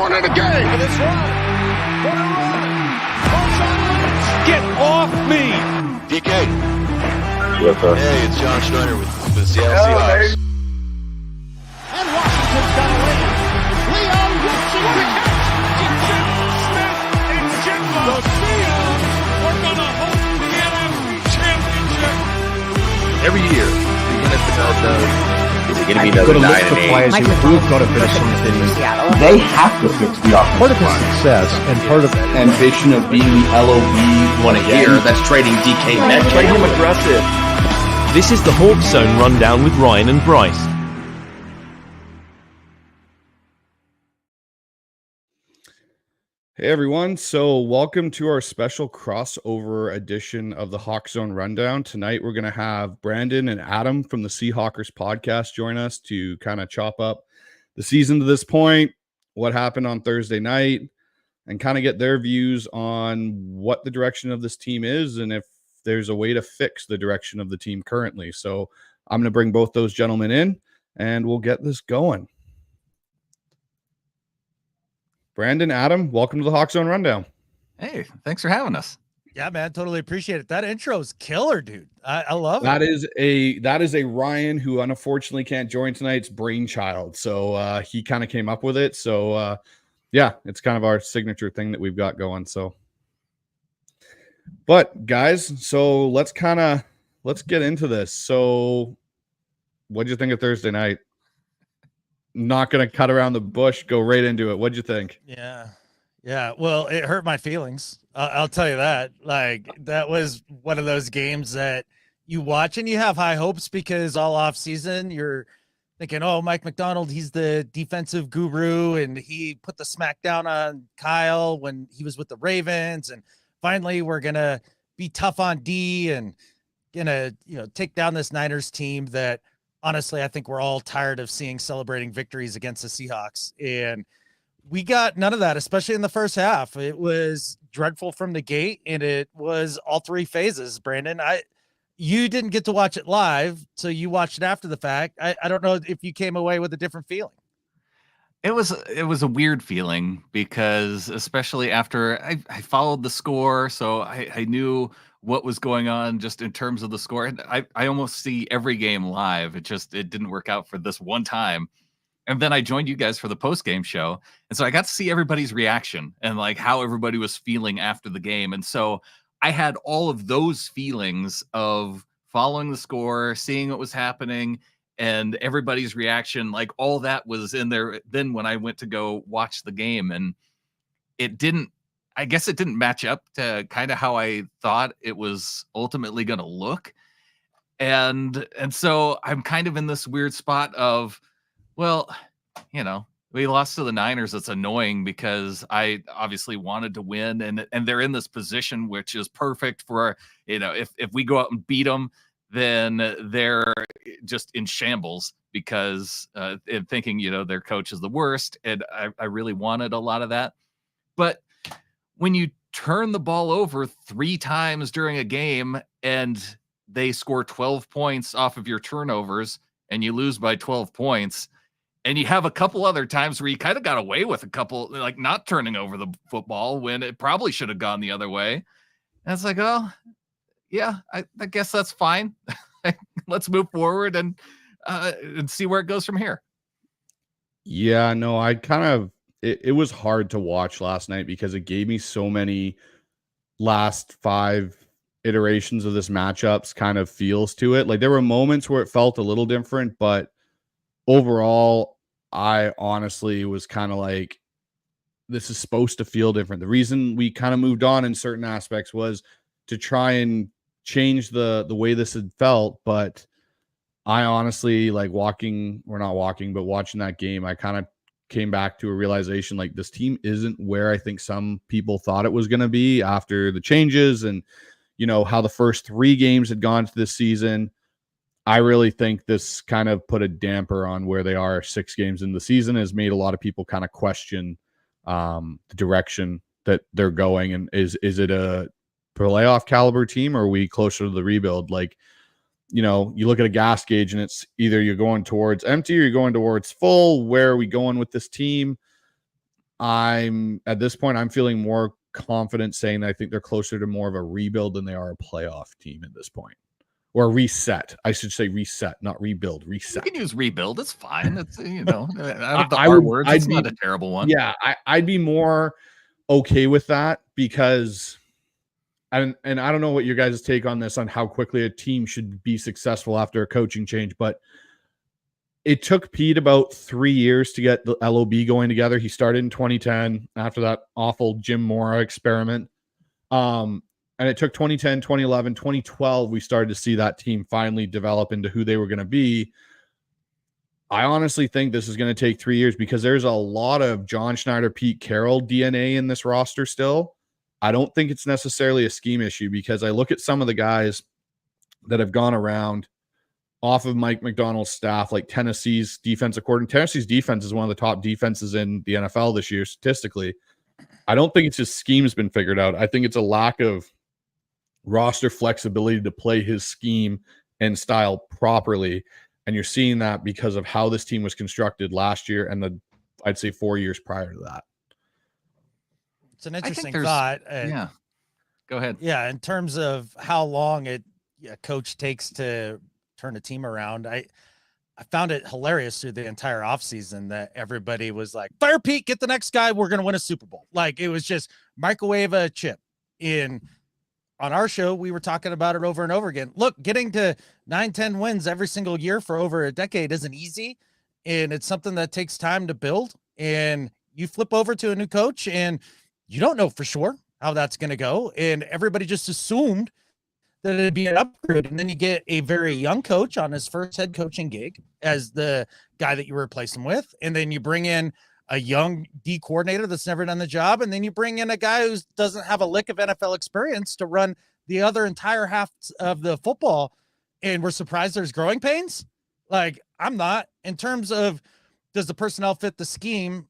one in the game. For this run. For the run. Get off me. DK. Yes, sir. Hey, it's John Schneider with the Seattle Seahawks. And Washington's got away. Leo Wilson with a catch. Jackson, Smith, and Jimbo. The Seahawks are going to hold the NFC Championship. Every year, the NFL does. Is it going to be another 9-8? Players who've got to finish something. They have to fix the offensive Part of his line. success and part of Ambition of being the LOB. Want to hear? That's trading DK Metcalf. Make him aggressive. This is the HawksZone Rundown with Ryan and Bryce. Hey everyone, so welcome to our special crossover edition of the HawksZone Rundown. Tonight we're going to have Brandon and Adam from the Seahawkers podcast join us to kind of chop up the season to this point, what happened on Thursday night, and kind of get their views on what the direction of this team is and if there's a way to fix the direction of the team currently. So I'm going to bring both those gentlemen in and we'll get this going. Brandon, Adam, welcome to the HawksZone Rundown. Hey, thanks for having us. Yeah, man, totally appreciate it. That intro is killer, dude. I love That it. that is a Ryan who unfortunately can't join tonight's brainchild. So he kind of came up with it. So yeah, it's kind of our signature thing that we've got going. So, but guys, so let's get into this. So, what did you think of Thursday night? Not going to cut around the bush, go right into it. What'd you think? Yeah. Well, it hurt my feelings. I'll tell you that. Like, that was one of those games that you watch and you have high hopes because all off season you're thinking, oh, Mike McDonald, he's the defensive guru and he put the smack down on Kyle when he was with the Ravens. And finally we're going to be tough on D and going to, take down this Niners team that, honestly, I think we're all tired of seeing celebrating victories against the Seahawks. And we got none of that, especially in the first half. It was dreadful from the gate, and it was all three phases, Brandon. You didn't get to watch it live, so you watched it after the fact. I don't know if you came away with a different feeling. It was a weird feeling because especially after I followed the score, so I knew what was going on just in terms of the score. And I almost see every game live. It didn't work out for this one time. And then I joined you guys for the post-game show. And so I got to see everybody's reaction and like how everybody was feeling after the game. And so I had all of those feelings of following the score, seeing what was happening, and everybody's reaction, like all that was in there. Then when I went to go watch the game, and I guess it didn't match up to kind of how I thought it was ultimately going to look. And so I'm kind of in this weird spot of, well, we lost to the Niners. It's annoying because I obviously wanted to win, and they're in this position, which is perfect for, if we go out and beat them, then they're just in shambles because thinking, their coach is the worst. And I really wanted a lot of that. But when you turn the ball over 3 times during a game and they score 12 points off of your turnovers and you lose by 12 points, and you have a couple other times where you kind of got away with a couple, like not turning over the football when it probably should have gone the other way. And it's like, oh, yeah, I guess that's fine. Let's move forward and see where it goes from here. Yeah, no, it was hard to watch last night because it gave me so many last 5 iterations of this matchups kind of feels to it. Like there were moments where it felt a little different, but overall, I honestly was kind of like, this is supposed to feel different. The reason we kind of moved on in certain aspects was to try and change the way this had felt. But I honestly, like watching that game, I kind of came back to a realization like this team isn't where I think some people thought it was going to be after the changes and, how the first 3 games had gone to this season. I really think this kind of put a damper on where they are 6 games in the season, has made a lot of people kind of question the direction that they're going. And is it a playoff caliber team or are we closer to the rebuild? Like, you look at a gas gauge and it's either you're going towards empty or you're going towards full. Where are we going with this team? I'm at this point, I'm feeling more confident saying that I think they're closer to more of a rebuild than they are a playoff team at this point. Or reset. I should say reset, not rebuild. Reset. You can use rebuild. It's fine. It's, out of the I R would- words, I'd it's not be- a terrible one. Yeah, I'd be more okay with that because and I don't know what your guys' take on this, on how quickly a team should be successful after a coaching change, but it took Pete about 3 years to get the LOB going together. He started in 2010 after that awful Jim Mora experiment. And it took 2010, 2011, 2012, we started to see that team finally develop into who they were going to be. I honestly think this is going to take 3 years because there's a lot of John Schneider, Pete Carroll DNA in this roster still. I don't think it's necessarily a scheme issue because I look at some of the guys that have gone around off of Mike McDonald's staff, like Tennessee's defensive coordinator. Tennessee's defense is one of the top defenses in the NFL this year statistically. I don't think it's just scheme's been figured out. I think it's a lack of roster flexibility to play his scheme and style properly. And you're seeing that because of how this team was constructed last year and I'd say 4 years prior to that. It's an interesting thought. Yeah. Go ahead. Yeah. In terms of how long a coach takes to turn a team around, I found it hilarious through the entire offseason that everybody was like, fire Pete, get the next guy. We're going to win a Super Bowl. Like, it was just microwave a chip. On our show, we were talking about it over and over again. Look, getting to 9-10 wins every single year for over a decade isn't easy. And it's something that takes time to build. And you flip over to a new coach and you don't know for sure how that's going to go. And everybody just assumed that it'd be an upgrade. And then you get a very young coach on his first head coaching gig as the guy that you replace him with. And then you bring in a young D coordinator that's never done the job. And then you bring in a guy who doesn't have a lick of NFL experience to run the other entire half of the football. And we're surprised there's growing pains. Like, I'm not. In terms of, does the personnel fit the scheme?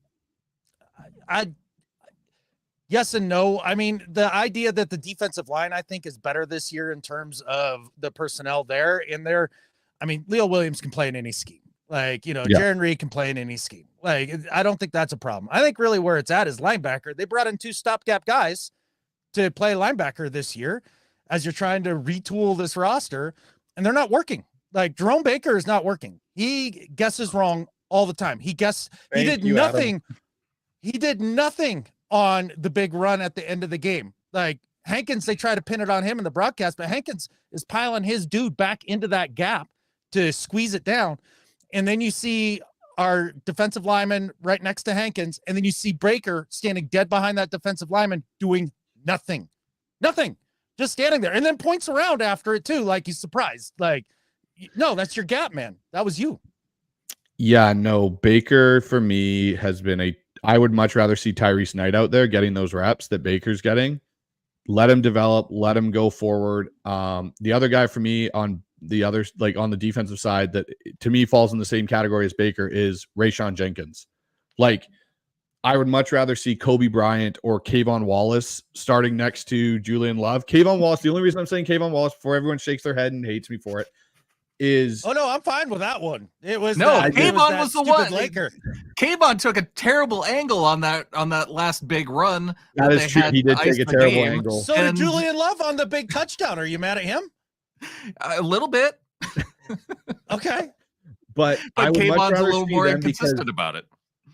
Yes and no. I mean, the idea that the defensive line, I think, is better this year in terms of the personnel there. I mean, Leo Williams can play in any scheme. Like, Jaron Reed can play in any scheme. Like, I don't think that's a problem. I think really where it's at is linebacker. They brought in 2 stopgap guys to play linebacker this year as you're trying to retool this roster, and they're not working. Like, Jerome Baker is not working. He guesses wrong all the time. He did nothing. He did nothing on the big run at the end of the game. Like, Hankins, they try to pin it on him in the broadcast, but Hankins is piling his dude back into that gap to squeeze it down. And then you see our defensive lineman right next to Hankins, and then you see Baker standing dead behind that defensive lineman doing nothing, just standing there, and then points around after it too, like he's surprised. Like, no, that's your gap, man. That was you. Yeah, no, Baker for me has been I would much rather see Tyrese Knight out there getting those reps that Baker's getting. Let him develop, let him go forward. The other guy for me on the others, like on the defensive side, that to me falls in the same category as Baker is Rayshawn Jenkins. Like, I would much rather see Kobe Bryant or Kayvon Wallace starting next to Julian Love. Kayvon Wallace, the only reason I'm saying Kayvon Wallace before everyone shakes their head and hates me for it is... Oh, no, I'm fine with that one. It was... No, Kayvon was the one. Laker. Kayvon took a terrible angle on that last big run. That is true. He did take a terrible angle. So did Julian Love on the big touchdown. Are you mad at him? A little bit. Okay. But I would Kayvon's much a rather little see more them inconsistent because about it.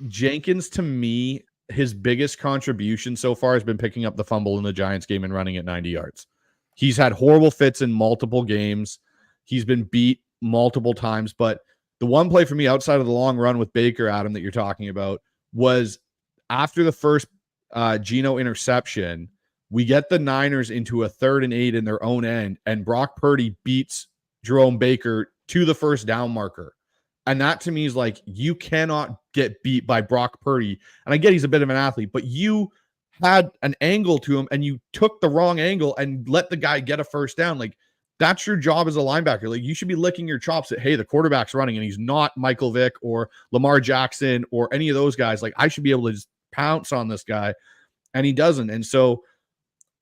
Jenkins, to me, his biggest contribution so far has been picking up the fumble in the Giants game and running at 90 yards. He's had horrible fits in multiple games. He's been beat multiple times. But the one play for me outside of the long run with Baker, Adam, that you're talking about, was after the first Geno interception, we get the Niners into a 3rd and 8 in their own end, and Brock Purdy beats Jerome Baker to the first down marker. And that to me is like, you cannot get beat by Brock Purdy. And I get he's a bit of an athlete, but you had an angle to him and you took the wrong angle and let the guy get a first down. Like, that's your job as a linebacker. Like, you should be licking your chops at, hey, the quarterback's running and he's not Michael Vick or Lamar Jackson or any of those guys. Like, I should be able to just pounce on this guy, and he doesn't. And so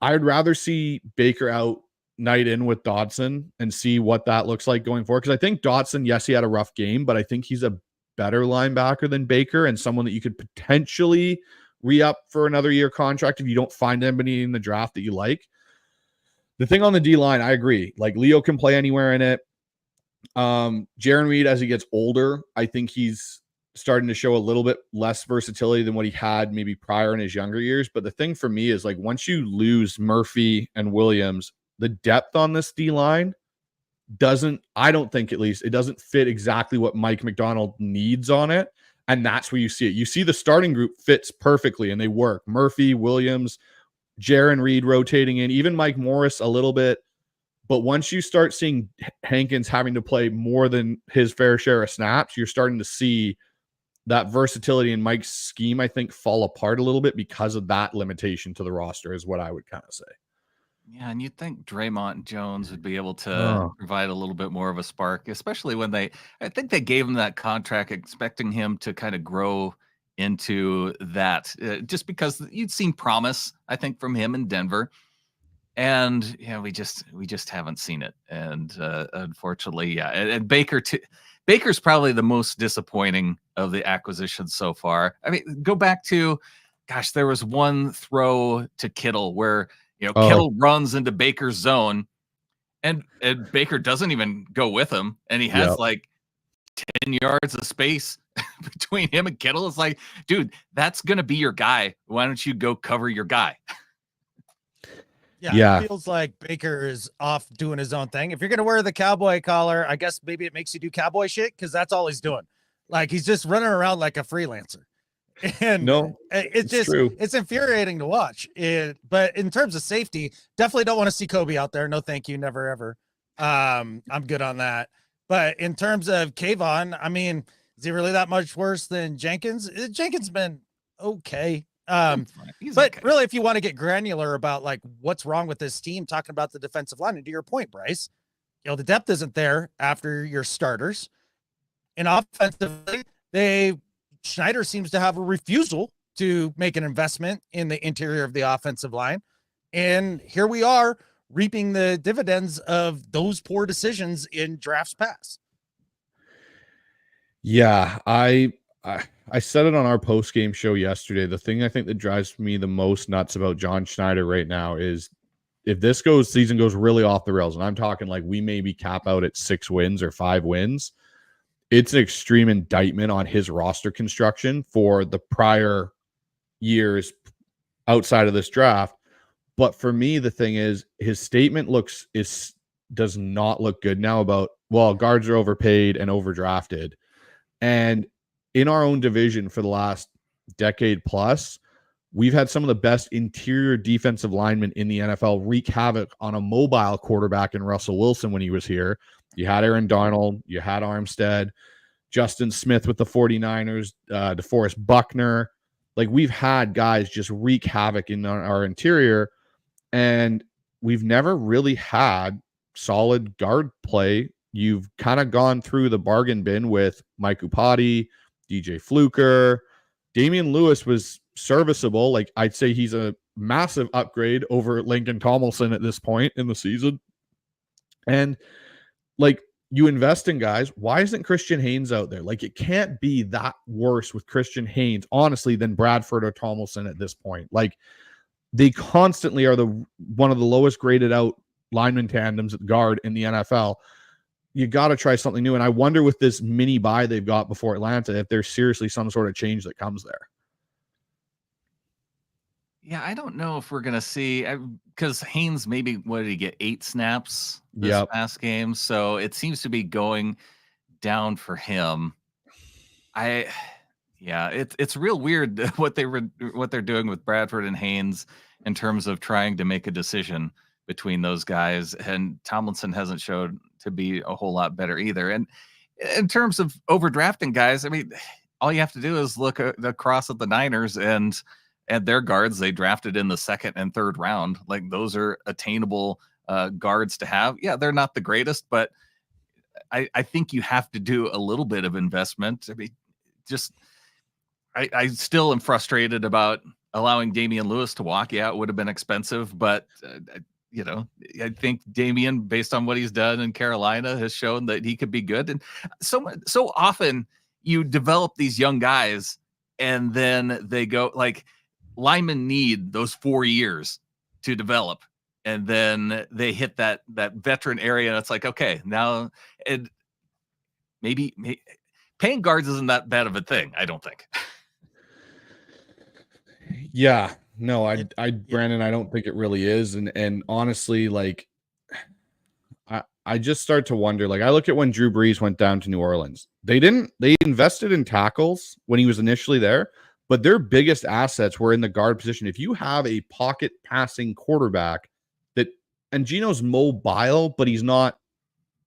I would rather see Baker out, Knight in with Dodson, and see what that looks like going forward. Because I think Dodson, yes, he had a rough game, but I think he's a better linebacker than Baker and someone that you could potentially re-up for another year contract if you don't find anybody in the draft that you like. The thing on the D-line, I agree. Like, Leo can play anywhere in it. Jaron Reed, as he gets older, I think he's starting to show a little bit less versatility than what he had maybe prior in his younger years. But the thing for me is, like, once you lose Murphy and Williams, the depth on this D-line I don't think, at least, it doesn't fit exactly what Mike McDonald needs on it. And that's where you see it. You see the starting group fits perfectly and they work. Murphy, Williams, Jaron Reed rotating in, even Mike Morris a little bit. But once you start seeing Hankins having to play more than his fair share of snaps, you're starting to see that versatility in Mike's scheme, I think, fall apart a little bit because of that limitation to the roster, is what I would kind of say. Yeah, and you'd think Draymond Jones would be able to provide a little bit more of a spark, especially when I think they gave him that contract expecting him to kind of grow into that, just because you'd seen promise, I think, from him in Denver. And yeah, we just haven't seen it. And unfortunately, yeah. And Baker's probably the most disappointing of the acquisitions so far. I mean, go back to, gosh, there was one throw to Kittle where, Kittle runs into Baker's zone and Baker doesn't even go with him. And he has like 10 yards of space between him and Kittle. It's like, dude, that's going to be your guy. Why don't you go cover your guy? Yeah, it feels like Baker is off doing his own thing. If you're going to wear the cowboy collar, I guess maybe it makes you do cowboy shit, because that's all he's doing. Like, he's just running around like a freelancer. And it's just true. It's infuriating to watch it. But in terms of safety, definitely don't want to see Kobe out there. No, thank you. Never, ever. I'm good on that. But in terms of Kayvon, I mean, is he really that much worse than Jenkins? Jenkins been okay. But okay. Really, if you want to get granular about like what's wrong with this team, talking about the defensive line, and to your point, Bryce, the depth isn't there after your starters. And offensively, Schneider seems to have a refusal to make an investment in the interior of the offensive line. And here we are reaping the dividends of those poor decisions in drafts past. Yeah, I said it on our post-game show yesterday. The thing I think that drives me the most nuts about John Schneider right now is if this season goes really off the rails, and I'm talking like we maybe cap out at 6 wins or 5 wins, it's an extreme indictment on his roster construction for the prior years outside of this draft. But for me, the thing is, his statement does not look good now about, well, guards are overpaid and overdrafted. And in our own division for the last decade plus, we've had some of the best interior defensive linemen in the NFL wreak havoc on a mobile quarterback in Russell Wilson when he was here. You had Aaron Donald, you had Armstead, Justin Smith with the 49ers, DeForest Buckner. Like, we've had guys just wreak havoc in our interior, and we've never really had solid guard play. You've kind of gone through the bargain bin with Mike Upati, DJ Fluker. Damian Lewis was serviceable. Like, I'd say he's a massive upgrade over Lincoln Tomlinson at this point in the season. And like, you invest in guys. Why isn't Christian Haynes out there? Like, it can't be that worse with Christian Haynes, honestly, than Bradford or Tomlinson at this point. Like, they constantly are one of the lowest graded out lineman tandems at guard in the NFL. You got to try something new. And I wonder with this mini bye they've got before Atlanta, if there's seriously some sort of change that comes there. Yeah, I don't know if we're going to see, because Haynes, maybe, what did he get, 8 snaps this past game? So it seems to be going down for him. It's real weird what they're doing with Bradford and Haynes in terms of trying to make a decision between those guys. And Tomlinson hasn't showed to be a whole lot better either. And in terms of overdrafting guys, I mean, all you have to do is look across at the Niners and their guards they drafted in the 2nd and 3rd round. Like, those are attainable guards to have. Yeah, they're not the greatest, but I think you have to do a little bit of investment. I mean, I still am frustrated about allowing Damian Lewis to walk. Yeah, it would have been expensive, but I think Damian, based on what he's done in Carolina, has shown that he could be good. And so often you develop these young guys and then they go, like, linemen need those 4 years to develop, and then they hit that veteran area, and it's like, okay, now it maybe paying guards isn't that bad of a thing, I don't think. Yeah, no, Brandon, I don't think it really is. And honestly, like, I just start to wonder, like, I look at when Drew Brees went down to New Orleans. They invested in tackles when he was initially there, but their biggest assets were in the guard position. If you have a pocket passing quarterback and Geno's mobile, but he's not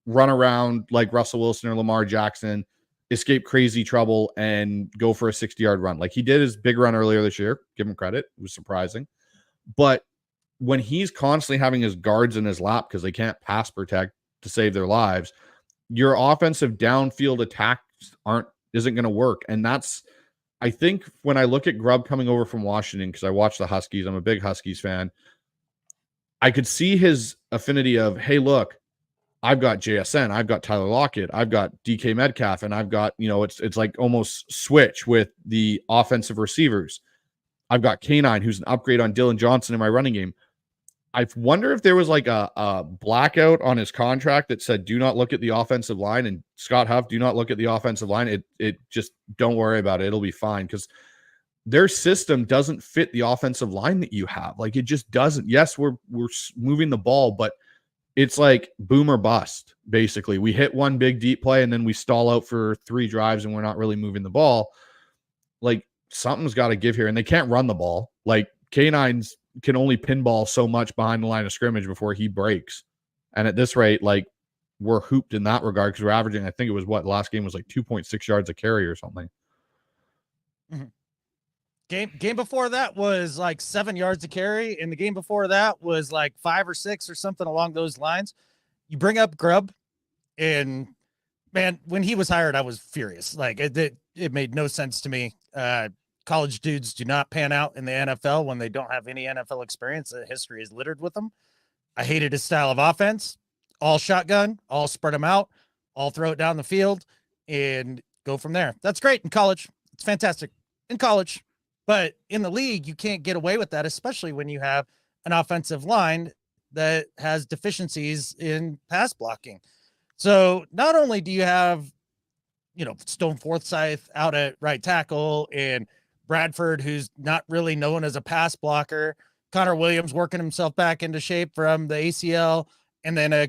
run around like Russell Wilson or Lamar Jackson, escape crazy trouble and go for a 60-yard run. Like he did his big run earlier this year. Give him credit. It was surprising. But when he's constantly having his guards in his lap because they can't pass protect to save their lives, your offensive downfield attacks isn't going to work. And that's, I think when I look at Grubb coming over from Washington, because I watch the Huskies, I'm a big Huskies fan, I could see his affinity of, hey, look, I've got JSN, I've got Tyler Lockett, I've got DK Metcalf, and I've got, it's like almost switch with the offensive receivers. I've got K9, who's an upgrade on Dylan Johnson in my running game. I wonder if there was like a blackout on his contract that said, do not look at the offensive line, and Scott Huff, do not look at the offensive line. It just, don't worry about it. It'll be fine. Because their system doesn't fit the offensive line that you have. Like, it just doesn't. Yes, we're moving the ball, but it's like boom or bust, basically. We hit one big deep play and then we stall out for 3 drives and we're not really moving the ball. Like, something's got to give here, and they can't run the ball. Like, K9s can only pinball so much behind the line of scrimmage before he breaks. And at this rate, like, we're hooped in that regard because we're averaging, I think it was the last game was like 2.6 yards a carry or something. Mm-hmm. Game before that was like 7 yards a carry, and the game before that was like 5 or 6 or something along those lines. You bring up Grubb, and man, when he was hired, I was furious. Like, it made no sense to me. College dudes do not pan out in the NFL when they don't have any NFL experience. The history is littered with them. I hated his style of offense. All shotgun, all spread them out, all throw it down the field, and go from there. That's great in college. It's fantastic in college. But in the league, you can't get away with that, especially when you have an offensive line that has deficiencies in pass blocking. So not only do you have, Stone Forsythe out at right tackle and Bradford, who's not really known as a pass blocker, Connor Williams working himself back into shape from the ACL, and then a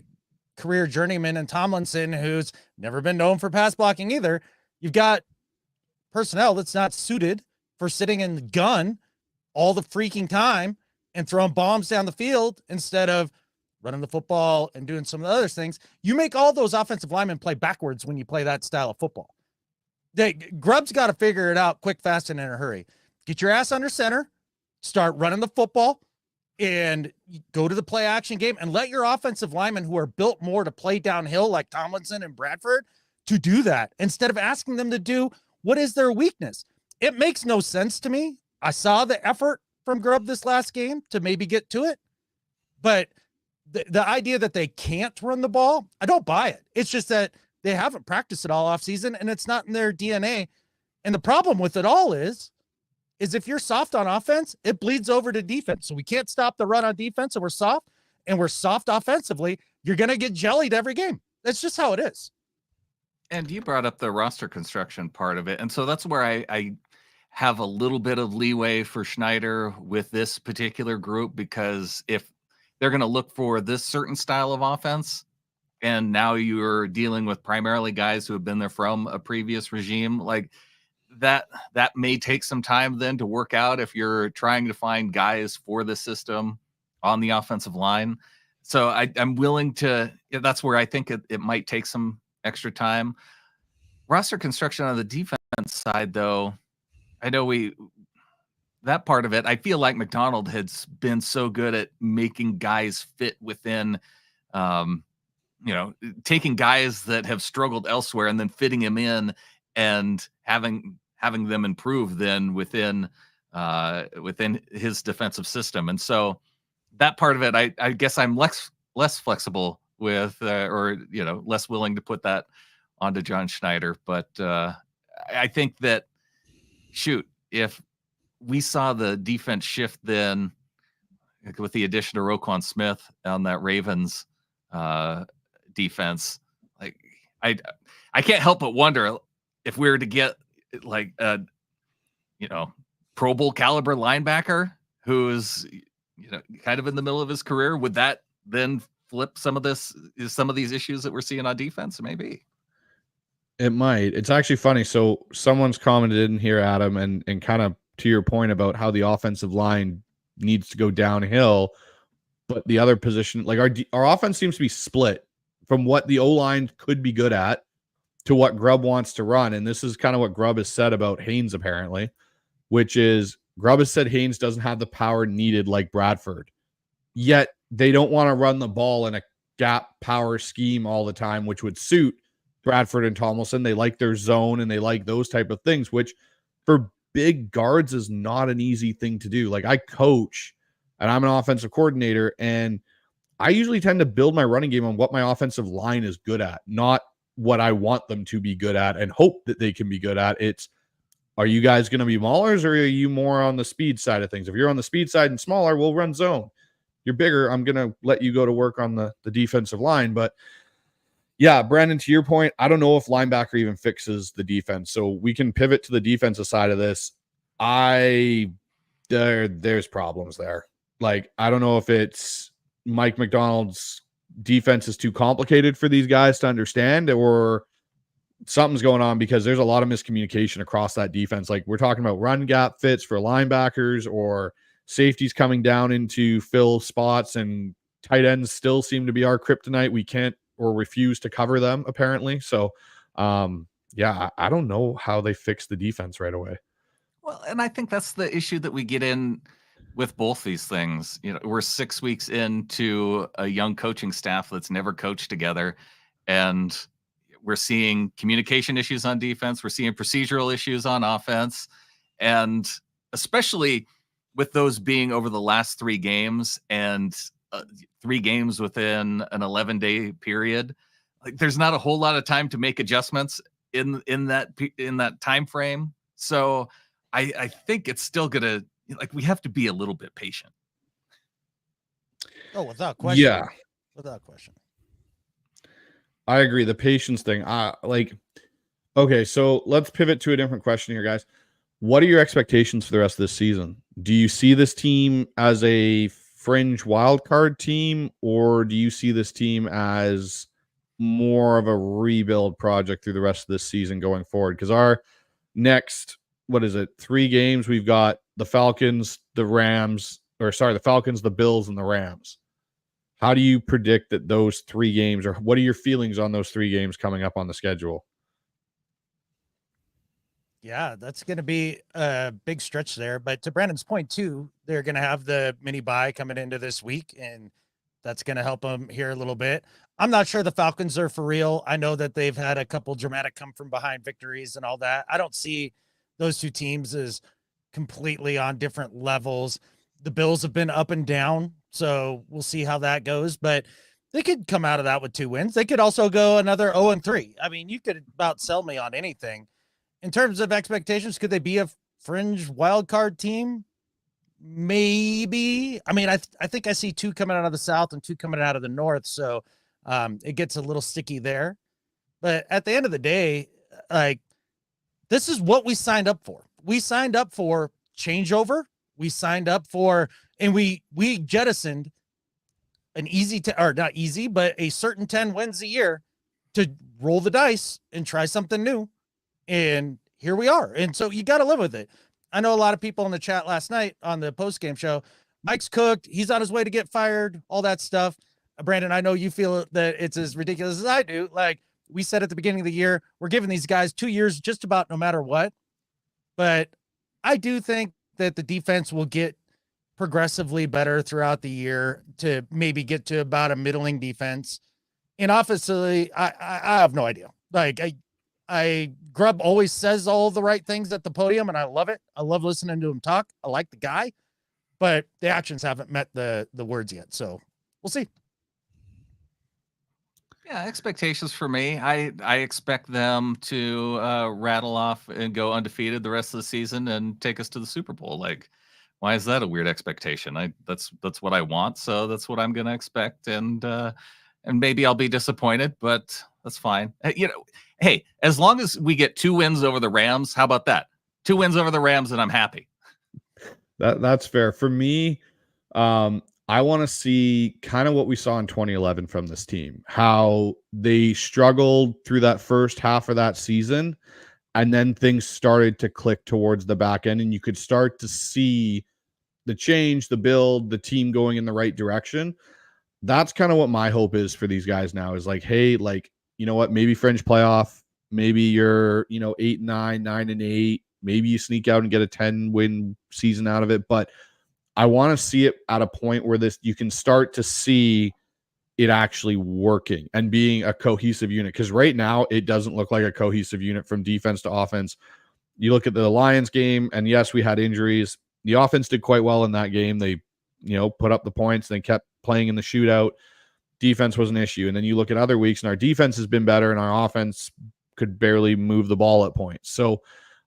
career journeyman in Tomlinson, who's never been known for pass blocking either. You've got personnel that's not suited for sitting in the gun all the freaking time and throwing bombs down the field instead of running the football and doing some of the other things. You make all those offensive linemen play backwards when you play that style of football. Grubb's got to figure it out quick, fast, and in a hurry. Get your ass under center, start running the football, and go to the play action game, and let your offensive linemen who are built more to play downhill like Tomlinson and Bradford to do that instead of asking them to do what is their weakness. It makes no sense to me. I saw the effort from Grubb this last game to maybe get to it, but the idea that they can't run the ball, I don't buy it. It's just that they haven't practiced it all off season, and it's not in their DNA. And the problem with it all is if you're soft on offense, it bleeds over to defense. So we can't stop the run on defense, and we're soft offensively. You're going to get jellied every game. That's just how it is. And you brought up the roster construction part of it. And so that's where I have a little bit of leeway for Schneider with this particular group, because if they're going to look for this certain style of offense, and now you're dealing with primarily guys who have been there from a previous regime, like that may take some time then to work out if you're trying to find guys for the system on the offensive line. So I'm willing to, that's where I think it might take some extra time. Roster construction on the defense side, though, I know that part of it, I feel like McDonald has been so good at making guys fit within, taking guys that have struggled elsewhere and then fitting them in and having them improve then within his defensive system. And so that part of it, I guess I'm less flexible with, less willing to put that onto John Schneider. But I think that, if we saw the defense shift then with the addition of Roquan Smith on that Ravens defense. Like I can't help but wonder if we were to get like a Pro Bowl caliber linebacker who's kind of in the middle of his career, would that then flip some of these issues that we're seeing on defense? Maybe it might. It's actually funny. So someone's commented in here, Adam, and kind of to your point about how the offensive line needs to go downhill, but the other position, like our offense seems to be split from what the O-line could be good at to what Grubb wants to run. And this is kind of what Grubb has said about Haynes, apparently, which is Grubb has said Haynes doesn't have the power needed like Bradford, yet they don't want to run the ball in a gap power scheme all the time, which would suit Bradford and Tomlinson. They like their zone and they like those type of things, which for big guards is not an easy thing to do. Like I coach and I'm an offensive coordinator, and I usually tend to build my running game on what my offensive line is good at, not what I want them to be good at and hope that they can be good at. It's, are you guys going to be maulers, or are you more on the speed side of things? If you're on the speed side and smaller, we'll run zone. You're bigger, I'm going to let you go to work on the defensive line. But yeah, Brandon, to your point, I don't know if linebacker even fixes the defense. So we can pivot to the defensive side of this. There's problems there. Like, I don't know if it's Mike McDonald's defense is too complicated for these guys to understand, or something's going on, because there's a lot of miscommunication across that defense. Like, we're talking about run gap fits for linebackers, or safeties coming down into fill spots, and tight ends still seem to be our kryptonite. We can't or refuse to cover them, apparently. So, yeah, I don't know how they fix the defense right away. Well, and I think that's the issue that we get in with both these things. We're 6 weeks into a young coaching staff that's never coached together, and we're seeing communication issues on defense. We're seeing procedural issues on offense, and especially with those being over the last 3 games, and 3 games within an 11-day period. Like, there's not a whole lot of time to make adjustments in that time frame. So I think it's still gonna, like, we have to be a little bit patient. Oh, without question. Yeah, without question. I agree. The patience thing. Okay, so let's pivot to a different question here, guys. What are your expectations for the rest of this season? Do you see this team as a fringe wildcard team, or do you see this team as more of a rebuild project through the rest of this season going forward? Because our next, 3 games, we've got the Falcons, the Falcons, the Bills, and the Rams. How do you predict that those 3 games, or what are your feelings on those 3 games coming up on the schedule? Yeah, that's going to be a big stretch there. But to Brandon's point too, they're going to have the mini bye coming into this week, and that's going to help them here a little bit. I'm not sure the Falcons are for real. I know that they've had a couple dramatic come from behind victories and all that. I don't see those 2 teams as completely on different levels. The Bills have been up and down, so we'll see how that goes. But they could come out of that with 2 wins. They could also go another 0-3. I mean, you could about sell me on anything. In terms of expectations, could they be a fringe wild card team? Maybe. I mean, I think I see 2 coming out of the South and 2 coming out of the North, so it gets a little sticky there. But at the end of the day, like, this is what we signed up for. We signed up for changeover. We signed up for, and we jettisoned an not easy, but a certain 10 wins a year to roll the dice and try something new. And here we are. And so you got to live with it. I know a lot of people in the chat last night on the post-game show, Mike's cooked. He's on his way to get fired, all that stuff. Brandon, I know you feel that it's as ridiculous as I do. Like we said at the beginning of the year, we're giving these guys 2 years just about no matter what. But I do think that the defense will get progressively better throughout the year to maybe get to about a middling defense. And offensively, I have no idea. Like Grubb always says all the right things at the podium, and I love it. I love listening to him talk. I like the guy, but the actions haven't met the words yet. So we'll see. Yeah, expectations for me. I expect them to rattle off and go undefeated the rest of the season and take us to the Super Bowl. Like, why is that a weird expectation? That's what I want, so that's what I'm going to expect, and maybe I'll be disappointed, but that's fine. Hey, as long as we get 2 wins over the Rams, how about that? 2 wins over the Rams, and I'm happy. That's fair. For me, I want to see kind of what we saw in 2011 from this team, how they struggled through that first half of that season, and then things started to click towards the back end, and you could start to see the change, the build, the team going in the right direction. That's kind of what my hope is for these guys now, is like, hey, like, you know what, maybe fringe playoff, maybe you're, 8-9, 9-8, maybe you sneak out and get a 10-win season out of it, but I want to see it at a point where you can start to see it actually working and being a cohesive unit. Because right now it doesn't look like a cohesive unit from defense to offense. You look at the Lions game, and yes, we had injuries. The offense did quite well in that game. They, put up the points. They kept playing in the shootout. Defense was an issue. And then you look at other weeks, and our defense has been better, and our offense could barely move the ball at points. So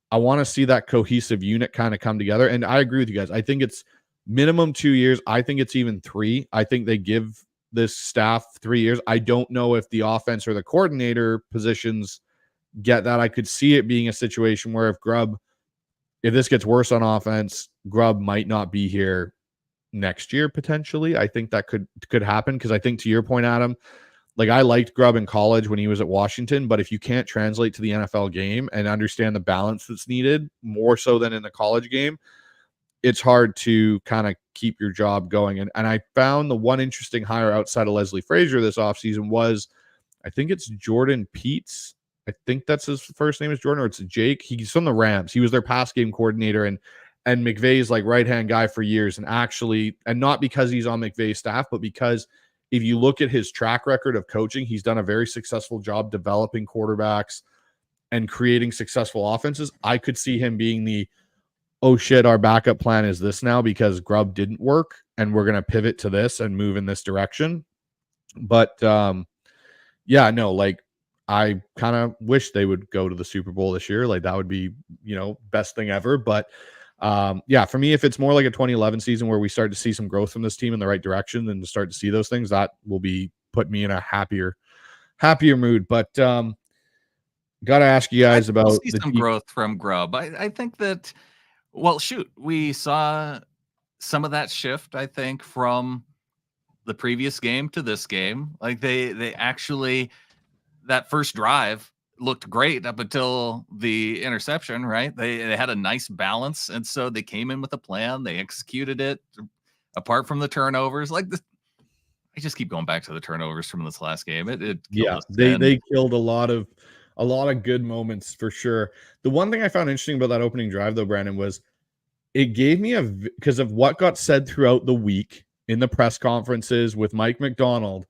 I want to see that cohesive unit kind of come together. And I agree with you guys. I think it's minimum 2 years. I think it's even 3. I think they give this staff 3 years. I don't know if the offense or the coordinator positions get that. I could see it being a situation where if this gets worse on offense, Grubb might not be here next year potentially. I think that could happen, because I think, to your point, Adam, like, I liked Grubb in college when he was at Washington, but if you can't translate to the NFL game and understand the balance that's needed more so than in the college game, it's hard to kind of keep your job going. And I found the one interesting hire outside of Leslie Frazier this offseason was, I think it's Jordan Peets. I think that's his first name is Jordan, or it's Jake. He's from the Rams. He was their pass game coordinator and McVay's like right-hand guy for years. And not because he's on McVay's staff, but because if you look at his track record of coaching, he's done a very successful job developing quarterbacks and creating successful offenses. I could see him being the, oh shit, our backup plan is this now because Grubb didn't work, and we're going to pivot to this and move in this direction. But yeah, no, like, I kind of wish they would go to the Super Bowl this year. Like, that would be, best thing ever. But yeah, for me, if it's more like a 2011 season where we start to see some growth from this team in the right direction and to start to see those things, that will put me in a happier mood. But got to ask you guys about some growth from Grubb. I think that, well, shoot, we saw some of that shift, I think, from the previous game to this game. Like, they actually, that first drive looked great up until the interception, right? They had a nice balance, and so they came in with a plan. They executed it, apart from the turnovers. Like, I just keep going back to the turnovers from this last game. They killed a lot of good moments for sure. The one thing I found interesting about that opening drive, though, Brandon, was it gave me because of what got said throughout the week in the press conferences with Mike McDonald,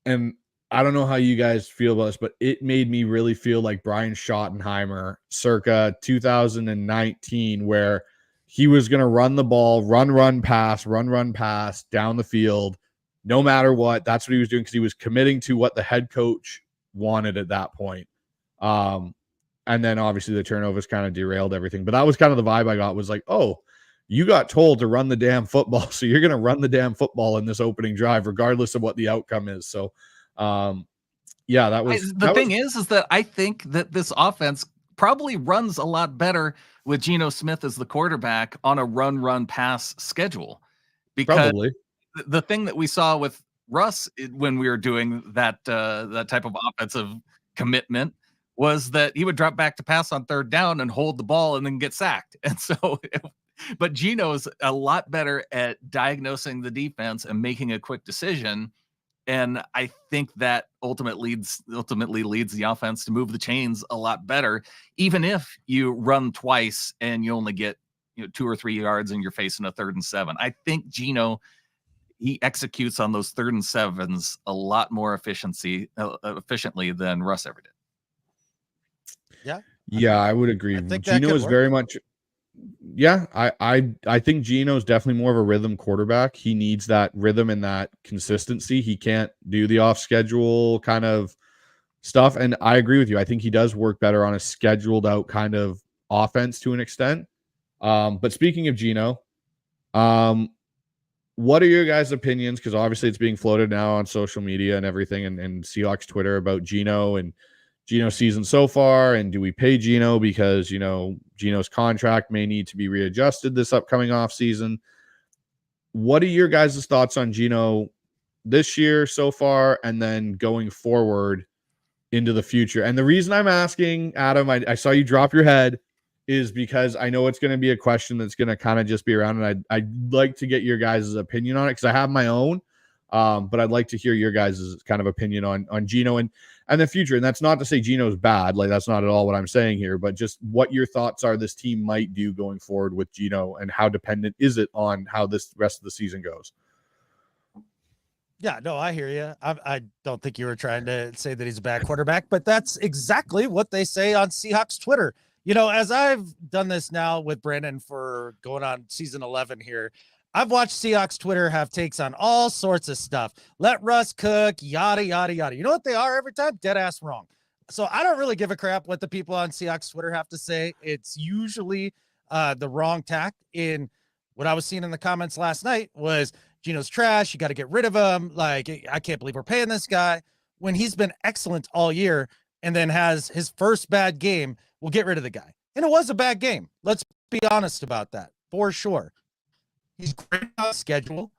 and I don't know how you guys feel about this, but it made me really feel like Brian Schottenheimer circa 2019, where he was going to run the ball, run, pass down the field, no matter what. That's what he was doing, because he was committing to what the head coach wanted at that point. And then obviously the turnovers kind of derailed everything. But that was kind of the vibe I got, was like, oh, you got told to run the damn football, so you're going to run the damn football in this opening drive, regardless of what the outcome is. So, yeah, that was the thing is that I think that this offense probably runs a lot better with Geno Smith as the quarterback on a run pass schedule, because probably the thing that we saw with Russ when we were doing that type of offensive commitment was that he would drop back to pass on third down and hold the ball and then get sacked. And so, but Geno's a lot better at diagnosing the defense and making a quick decision. And I think that ultimately leads the offense to move the chains a lot better, even if you run twice and you only get 2 or 3 yards and you're facing a 3rd and 7. I think Geno, he executes on those 3rd and 7s a lot more efficiently than Russ ever did. Yeah, I would agree. Geno is very much yeah, I think Gino's definitely more of a rhythm quarterback. He needs that rhythm and that consistency. He can't do the off schedule kind of stuff. And I agree with you. I think he does work better on a scheduled out kind of offense to an extent. But speaking of Gino, what are your guys' opinions? Because obviously it's being floated now on social media and everything, and Seahawks Twitter about Gino and Gino's season so far. And do we pay Gino because, Gino's contract may need to be readjusted this upcoming offseason? What are your guys' thoughts on Gino this year so far and then going forward into the future? And the reason I'm asking, Adam, I saw you drop your head, is because I know it's going to be a question that's going to kind of just be around, and I'd like to get your guys' opinion on it because I have my own, but I'd like to hear your guys' kind of opinion on Gino and the future. And that's not to say Gino's bad, like that's not at all what I'm saying here, but just what your thoughts are this team might do going forward with Gino, and how dependent is it on how this rest of the season goes? Yeah, no, I hear you. I don't think you were trying to say that he's a bad quarterback, but that's exactly what they say on Seahawks Twitter. As I've done this now with Brandon for going on season 11 here, I've watched Seahawks Twitter have takes on all sorts of stuff. Let Russ cook, yada, yada, yada. You know what they are every time? Dead ass wrong. So I don't really give a crap what the people on Seahawks Twitter have to say. It's usually the wrong tack. In what I was seeing in the comments last night was Gino's trash. You got to get rid of him. Like, I can't believe we're paying this guy when he's been excellent all year and then has his first bad game. We'll get rid of the guy. And it was a bad game. Let's be honest about that for sure. He's great off schedule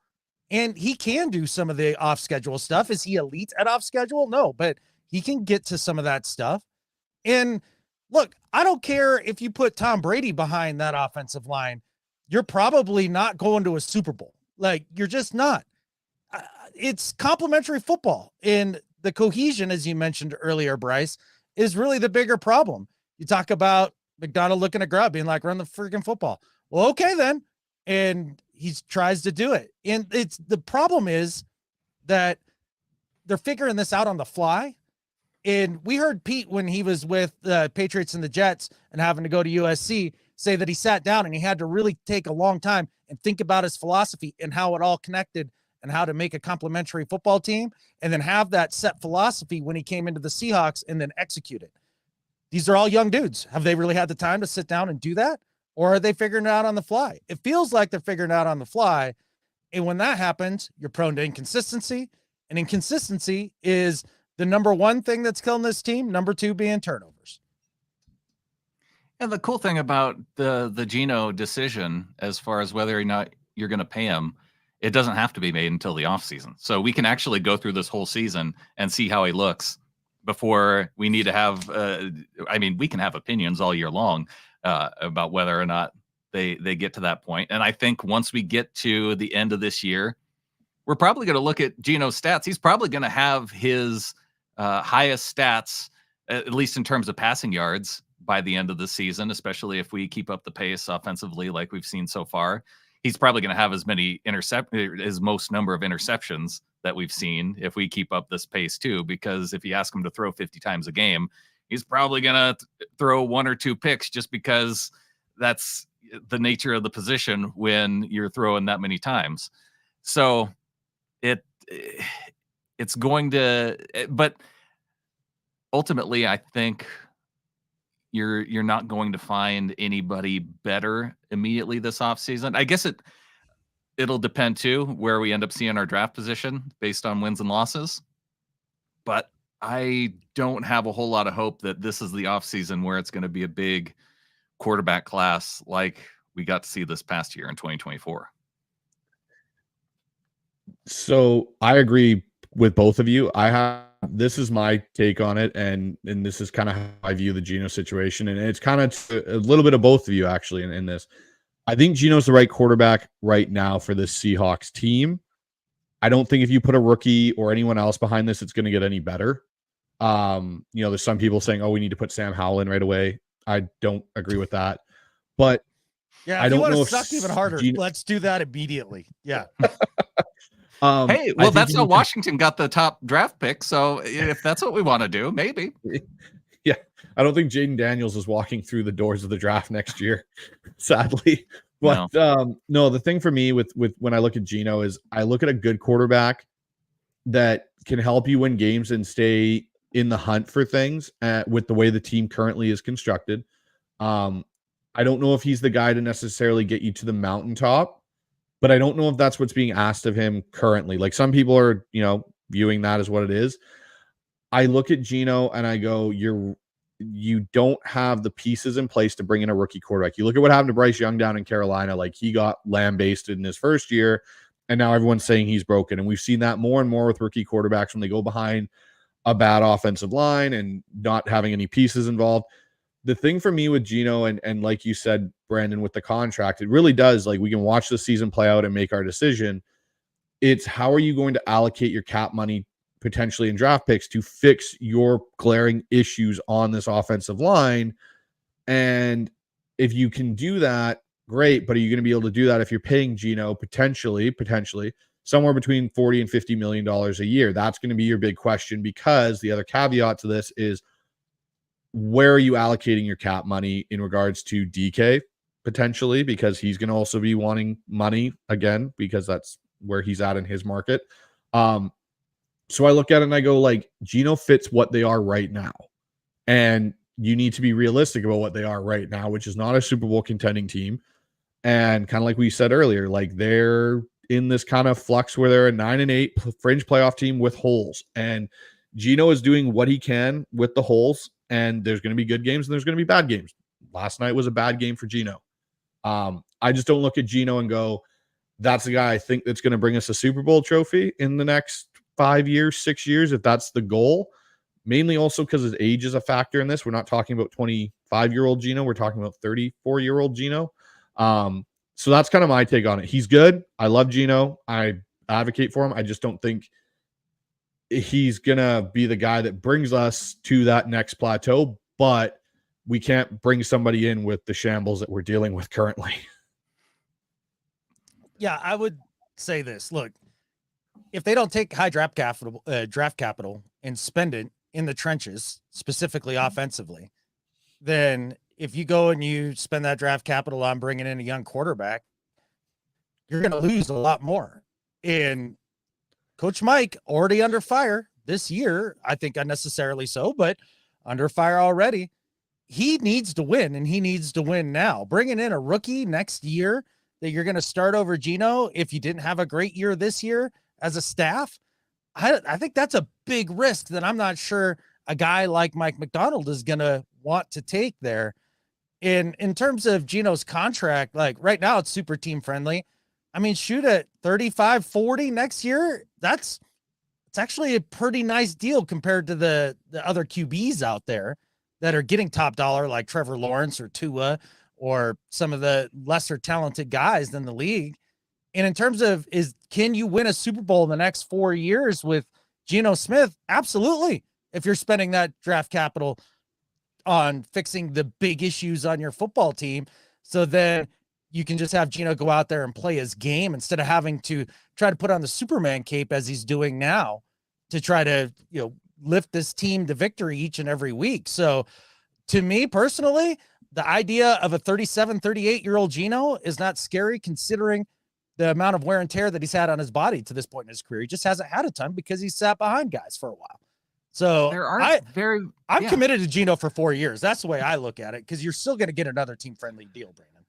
and he can do some of the off schedule stuff. Is he elite at off schedule? No, but he can get to some of that stuff. And look, I don't care if you put Tom Brady behind that offensive line, you're probably not going to a Super Bowl. Like, you're just not. It's complementary football. And the cohesion, as you mentioned earlier, Bryce, is really the bigger problem. You talk about McDonald looking at Grubb being like, run the freaking football. Well, okay, then. And he tries to do it. And the problem is that they're figuring this out on the fly. And we heard Pete, when he was with the Patriots and the Jets and having to go to USC, say that he sat down and he had to really take a long time and think about his philosophy and how it all connected and how to make a complementary football team, and then have that set philosophy when he came into the Seahawks and then execute it. These are all young dudes. Have they really had the time to sit down and do that? Or are they figuring it out on the fly? It feels like they're figuring it out on the fly. And when that happens, you're prone to inconsistency. And inconsistency is the number one thing that's killing this team. Number two being turnovers. And the cool thing about the Gino decision, as far as whether or not you're going to pay him, it doesn't have to be made until the offseason. So we can actually go through this whole season and see how he looks before we need to have, we can have opinions all year long about whether or not they get to that point. And I think once we get to the end of this year, we're probably going to look at Gino's stats. He's probably going to have his highest stats, at least in terms of passing yards, by the end of the season, especially if we keep up the pace offensively like we've seen so far. He's probably going to have as most number of interceptions that we've seen if we keep up this pace too, because if you ask him to throw 50 times a game, he's probably going to throw one or two picks, just because that's the nature of the position when you're throwing that many times. So it's going to, but ultimately I think you're not going to find anybody better immediately this offseason. I guess it'll depend too where we end up seeing our draft position based on wins and losses. But I don't have a whole lot of hope that this is the offseason where it's going to be a big quarterback class like we got to see this past year in 2024. So I agree with both of you. This is my take on it, and this is kind of how I view the Gino situation, and it's kind of a little bit of both of you actually in this. I think Gino's the right quarterback right now for this Seahawks team. I don't think if you put a rookie or anyone else behind this, it's going to get any better. There's some people saying, "Oh, we need to put Sam Howell in right away." I don't agree with that, but yeah, I don't know if suck even harder. Let's do that immediately. Yeah. Hey, well, that's how Washington got the top draft pick. So if that's what we want to do, maybe. Yeah, I don't think Jaden Daniels is walking through the doors of the draft next year, sadly. But no, the thing for me with when I look at Geno is I look at a good quarterback that can help you win games and stay in the hunt for things with the way the team currently is constructed. I don't know if he's the guy to necessarily get you to the mountaintop, but I don't know if that's what's being asked of him currently. Like some people are, viewing that as what it is. I look at Geno and I go, you don't have the pieces in place to bring in a rookie quarterback. You look at what happened to Bryce Young down in Carolina. Like he got lambasted in his first year, and now everyone's saying he's broken. And we've seen that more and more with rookie quarterbacks when they go behind a bad offensive line and not having any pieces involved. The thing for me with Geno and like you said, Brandon, with the contract, it really does, like we can watch the season play out and make our decision. It's how are you going to allocate your cap money potentially in draft picks to fix your glaring issues on this offensive line. And if you can do that, great. But are you going to be able to do that if you're paying Geno potentially somewhere between $40 and $50 million a year? That's going to be your big question, because the other caveat to this is where are you allocating your cap money in regards to DK potentially, because he's going to also be wanting money again, because that's where he's at in his market. So I look at it and I go, like, Geno fits what they are right now. And you need to be realistic about what they are right now, which is not a Super Bowl contending team. And kind of like we said earlier, like they're in this kind of flux where they're a 9-8 fringe playoff team with holes. And Geno is doing what he can with the holes. And there's going to be good games and there's going to be bad games. Last night was a bad game for Geno. I just don't look at Geno and go, that's the guy I think that's going to bring us a Super Bowl trophy in the next 5 years, 6 years, if that's the goal. Mainly also because his age is a factor in this. We're not talking about 25-year-old Geno. We're talking about 34-year-old Geno. So that's kind of my take on it. He's good. I love Geno. I advocate for him. I just don't think he's going to be the guy that brings us to that next plateau, but we can't bring somebody in with the shambles that we're dealing with currently. Yeah, I would say this. Look, if they don't take high draft capital and spend it in the trenches, specifically offensively, then if you go and you spend that draft capital on bringing in a young quarterback, you're going to lose a lot more. And Coach Mike already under fire this year, I think unnecessarily so, but under fire already. He needs to win, and he needs to win now. Bringing in a rookie next year that you're going to start over Geno if you didn't have a great year this year as a staff, I think that's a big risk that I'm not sure a guy like Mike McDonald is going to want to take there. In terms of Geno's contract, like right now it's super team friendly. I mean, shoot at 35, 40 next year. It's actually a pretty nice deal compared to the other QBs out there that are getting top dollar, like Trevor Lawrence or Tua or some of the lesser talented guys in the league. And in terms of can you win a Super Bowl in the next 4 years with Geno Smith? Absolutely. If you're spending that draft capital on fixing the big issues on your football team, so then you can just have Geno go out there and play his game instead of having to try to put on the Superman cape as he's doing now to try to, lift this team to victory each and every week. So to me personally, the idea of a 37, 38-year-old Geno is not scary considering the amount of wear and tear that he's had on his body to this point in his career. He just hasn't had a ton because he's sat behind guys for a while. So I'm committed to Geno for 4 years. That's the way I look at it, because you're still going to get another team-friendly deal, Brandon.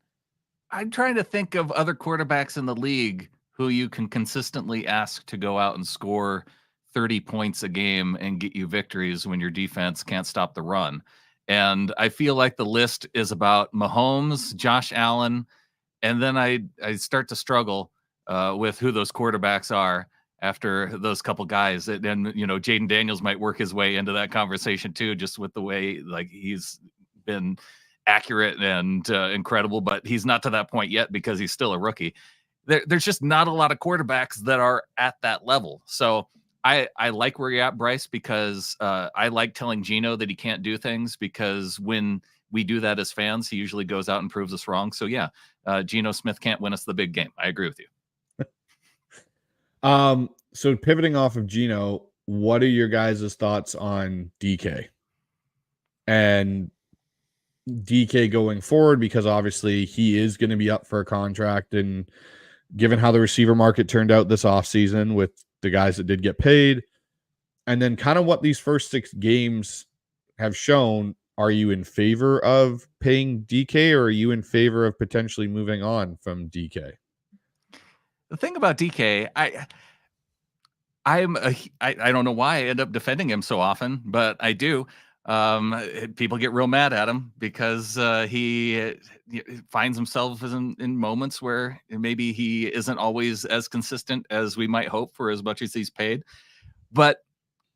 I'm trying to think of other quarterbacks in the league who you can consistently ask to go out and score 30 points a game and get you victories when your defense can't stop the run. And I feel like the list is about Mahomes, Josh Allen, and then I start to struggle with who those quarterbacks are after those couple guys. And Jaden Daniels might work his way into that conversation too, just with the way like he's been accurate and incredible, but he's not to that point yet because he's still a rookie. There's just not a lot of quarterbacks that are at that level. So I like where you're at, Bryce, because I like telling Geno that he can't do things, because when we do that as fans, he usually goes out and proves us wrong. So yeah, Geno Smith can't win us the big game. I agree with you. So pivoting off of Geno, what are your guys' thoughts on DK? and DK going forward, because obviously he is going to be up for a contract, and given how the receiver market turned out this offseason with the guys that did get paid, and then kind of what these first 6 games have shown, are you in favor of paying DK, or are you in favor of potentially moving on from DK? The thing about DK, I don't know why I end up defending him so often, but I do. People get real mad at him because he finds himself in moments where maybe he isn't always as consistent as we might hope for as much as he's paid. But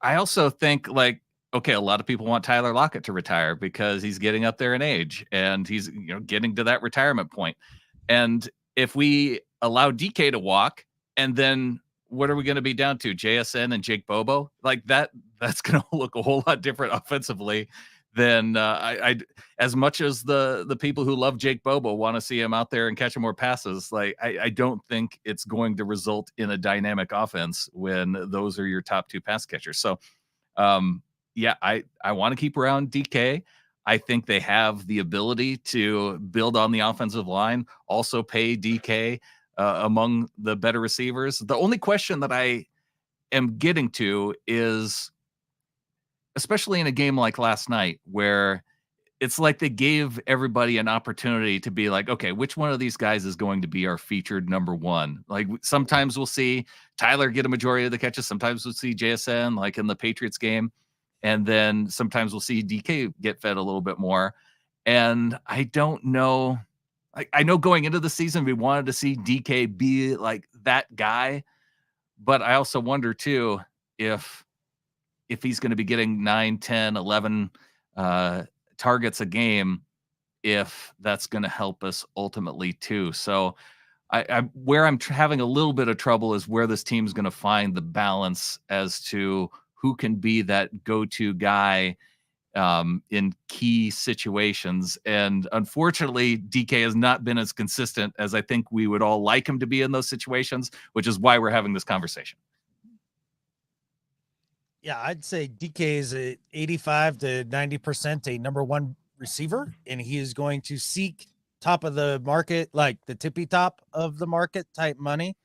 I also think, like, okay, a lot of people want Tyler Lockett to retire because he's getting up there in age and he's getting to that retirement point. And if we allow DK to walk, and then what are we going to be down to? JSN and Jake Bobo? Like that's going to look a whole lot different offensively than I as much as the people who love Jake Bobo want to see him out there and catching more passes. Like I don't think it's going to result in a dynamic offense when those are your top 2 pass catchers. So yeah, I want to keep around DK. I think they have the ability to build on the offensive line, also pay DK among the better receivers. The only question that I am getting to is, especially in a game like last night, where it's like they gave everybody an opportunity to be like, okay, which one of these guys is going to be our featured number 1? Like sometimes we'll see Tyler get a majority of the catches. Sometimes we'll see JSN, like in the Patriots game. And then sometimes we'll see DK get fed a little bit more. And I don't know. I know going into the season, we wanted to see DK be like that guy. But I also wonder, too, if he's going to be getting 9, 10, 11 targets a game, if that's going to help us ultimately, too. So where I'm having a little bit of trouble is where this team's going to find the balance as to who can be that go-to guy in key situations. And unfortunately, DK has not been as consistent as I think we would all like him to be in those situations, which is why we're having this conversation. Yeah, I'd say DK is a 85 to 90% a number 1 receiver, and he is going to seek top of the market, like the tippy top of the market type money.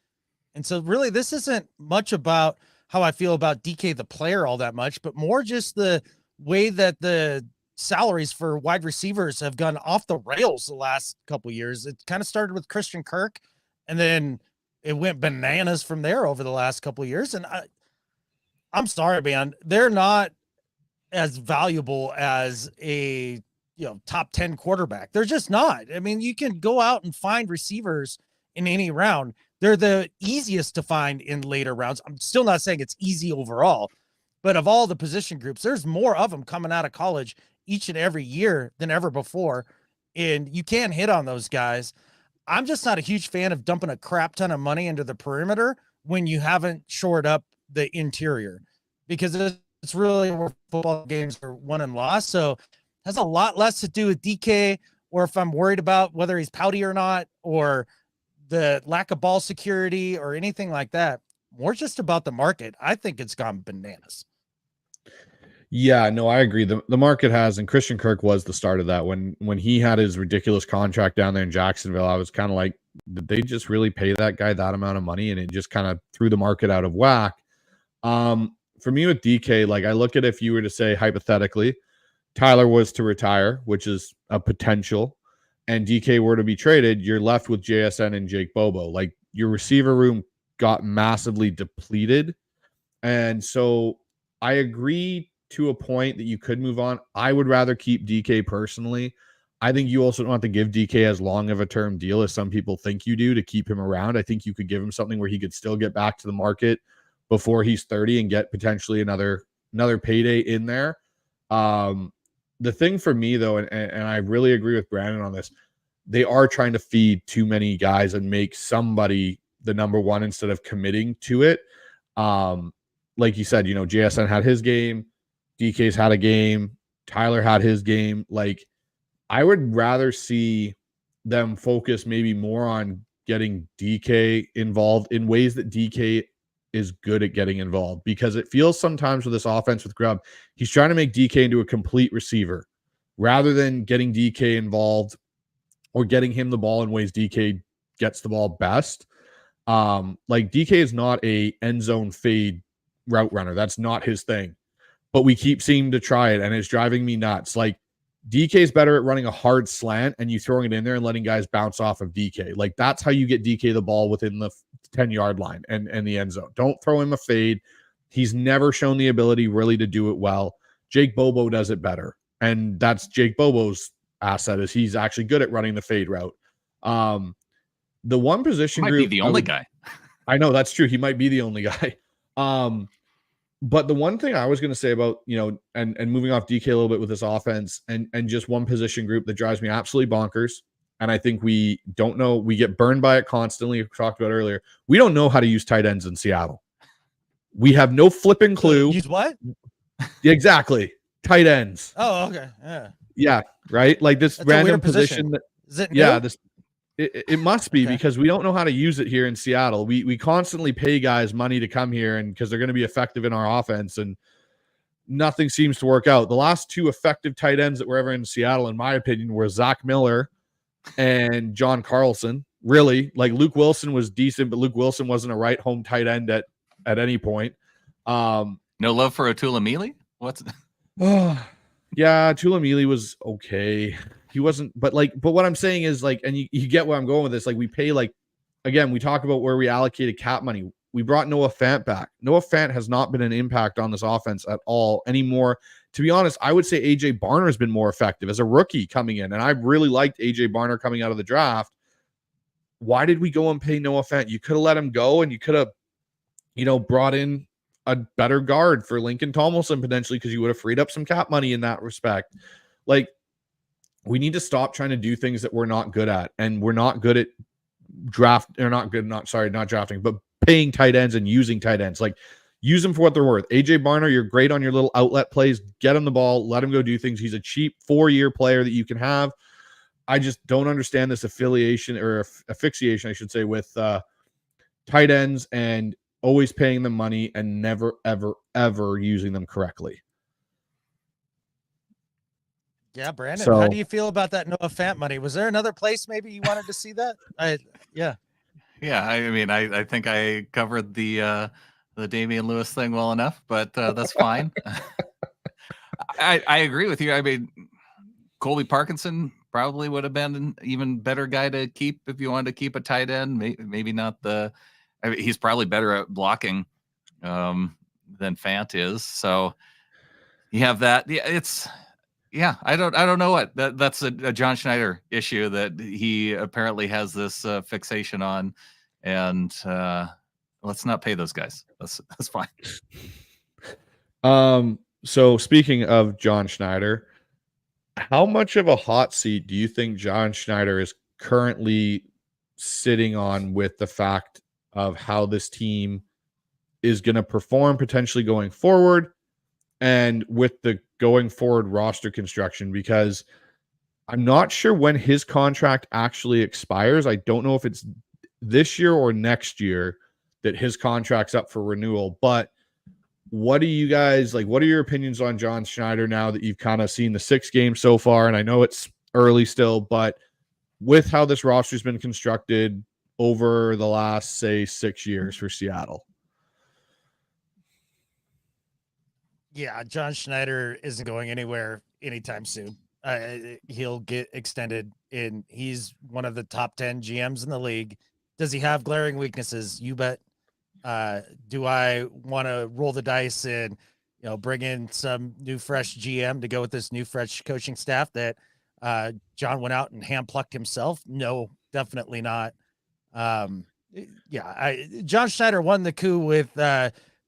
And so really this isn't much about how I feel about DK, the player, all that much, but more just the way that the salaries for wide receivers have gone off the rails the last couple of years. It kind of started with Christian Kirk, and then it went bananas from there over the last couple of years. And I'm sorry, man, they're not as valuable as a top 10 quarterback. They're just not. I mean, you can go out and find receivers in any round. They're the easiest to find in later rounds. I'm still not saying it's easy overall, but of all the position groups, there's more of them coming out of college each and every year than ever before. And you can hit on those guys. I'm just not a huge fan of dumping a crap ton of money into the perimeter when you haven't shored up the interior, because it's really where football games are won and lost. So it has a lot less to do with DK, or if I'm worried about whether he's pouty or not, or the lack of ball security or anything like that. More just about the market. I think it's gone bananas. Yeah, no, I agree. The market has, and Christian Kirk was the start of that. When he had his ridiculous contract down there in Jacksonville, I was kind of like, did they just really pay that guy that amount of money? And it just kind of threw the market out of whack. For me with DK, like I look at, if you were to say hypothetically, Tyler was to retire, which is a potential, and DK were to be traded, you're left with JSN and Jake Bobo. Like your receiver room got massively depleted. And so I agree to a point that you could move on. I would rather keep DK personally. I think you also don't have to give DK as long of a term deal as some people think you do to keep him around. I think you could give him something where he could still get back to the market before he's 30 and get potentially another payday in there. The thing for me, though, and I really agree with Brandon on this, they are trying to feed too many guys and make somebody the number 1 instead of committing to it. Like you said, JSN had his game, DK's had a game, Tyler had his game. Like, I would rather see them focus maybe more on getting DK involved in ways that DK is good at getting involved, because it feels sometimes with this offense with Grubb, he's trying to make DK into a complete receiver. rather than getting DK involved or getting him the ball in ways DK gets the ball best. Like DK is not a end zone fade route runner. That's not his thing. But we keep seeing him to try it, and it's driving me nuts. Like DK is better at running a hard slant and you throwing it in there and letting guys bounce off of DK. Like that's how you get DK the ball within the 10-yard line and the end zone. Don't throw him a fade. He's never shown the ability really to do it well. Jake Bobo does it better. And that's Jake Bobo's asset, is he's actually good at running the fade route. The one position might group be the only guy. I know that's true. He might be the only guy. But the one thing I was going to say about, and moving off DK a little bit with this offense and just one position group that drives me absolutely bonkers. And I think we don't know, we get burned by it constantly. We talked about earlier. We don't know how to use tight ends in Seattle. We have no flipping clue. Use what? Exactly. Tight ends. Oh, okay. Yeah. Yeah. Right. Like this That's random position. Is it yeah. new? It must be, because we don't know how to use it here in Seattle. We constantly pay guys money to come here and because they're going to be effective in our offense, and nothing seems to work out. The last two effective tight ends that were ever in Seattle, in my opinion, were Zach Miller and John Carlson. Really, like Luke Wilson was decent, but Luke Wilson wasn't a right home tight end at any point. No love for Tulamili? What's yeah, Tulamili was okay. He wasn't, but what I'm saying is and you get where I'm going with this. Like we pay, again, we talk about where we allocated cap money. We brought Noah Fant back. Noah Fant has not been an impact on this offense at all anymore. To be honest, I would say AJ Barner has been more effective as a rookie coming in. And I really liked AJ Barner coming out of the draft. Why did we go and pay Noah Fant? You could have let him go and you could have, brought in a better guard for Lincoln Tomlinson potentially, because you would have freed up some cap money in that respect. We need to stop trying to do things that we're not good at. And we're not good at not drafting, but paying tight ends and using tight ends. Use them for what they're worth. AJ Barner, you're great on your little outlet plays. Get him the ball. Let him go do things. He's a cheap 4-year player that you can have. I just don't understand this affiliation or asphyxiation, I should say, with tight ends and always paying them money and never, ever, ever using them correctly. Yeah, Brandon, how do you feel about that Noah Fant money? Was there another place maybe you wanted to see that? Yeah. I mean, I think I covered the Damian Lewis thing well enough, but that's fine. I agree with you. I mean, Colby Parkinson probably would have been an even better guy to keep if you wanted to keep a tight end. Maybe not he's probably better at blocking than Fant is. So you have that. Yeah, I don't know what that's a John Schneider issue that he apparently has this fixation on, and let's not pay those guys. That's fine. So speaking of John Schneider, how much of a hot seat do you think John Schneider is currently sitting on with the fact of how this team is going to perform potentially going forward, and with the going forward roster construction? Because I'm not sure when his contract actually expires. I don't know if it's this year or next year that his contract's up for renewal. But what do you guys what are your opinions on John Schneider now that you've kind of seen the 6 games so far? And I know it's early still, but with how this roster's been constructed over the last, say, 6 years for Seattle. Yeah, John Schneider isn't going anywhere anytime soon. He'll get extended, and he's one of the top 10 GMs in the league. Does he have glaring weaknesses? You bet. Do I want to roll the dice and bring in some new fresh GM to go with this new fresh coaching staff that John went out and hand plucked himself? No, definitely not. John Schneider won the coup with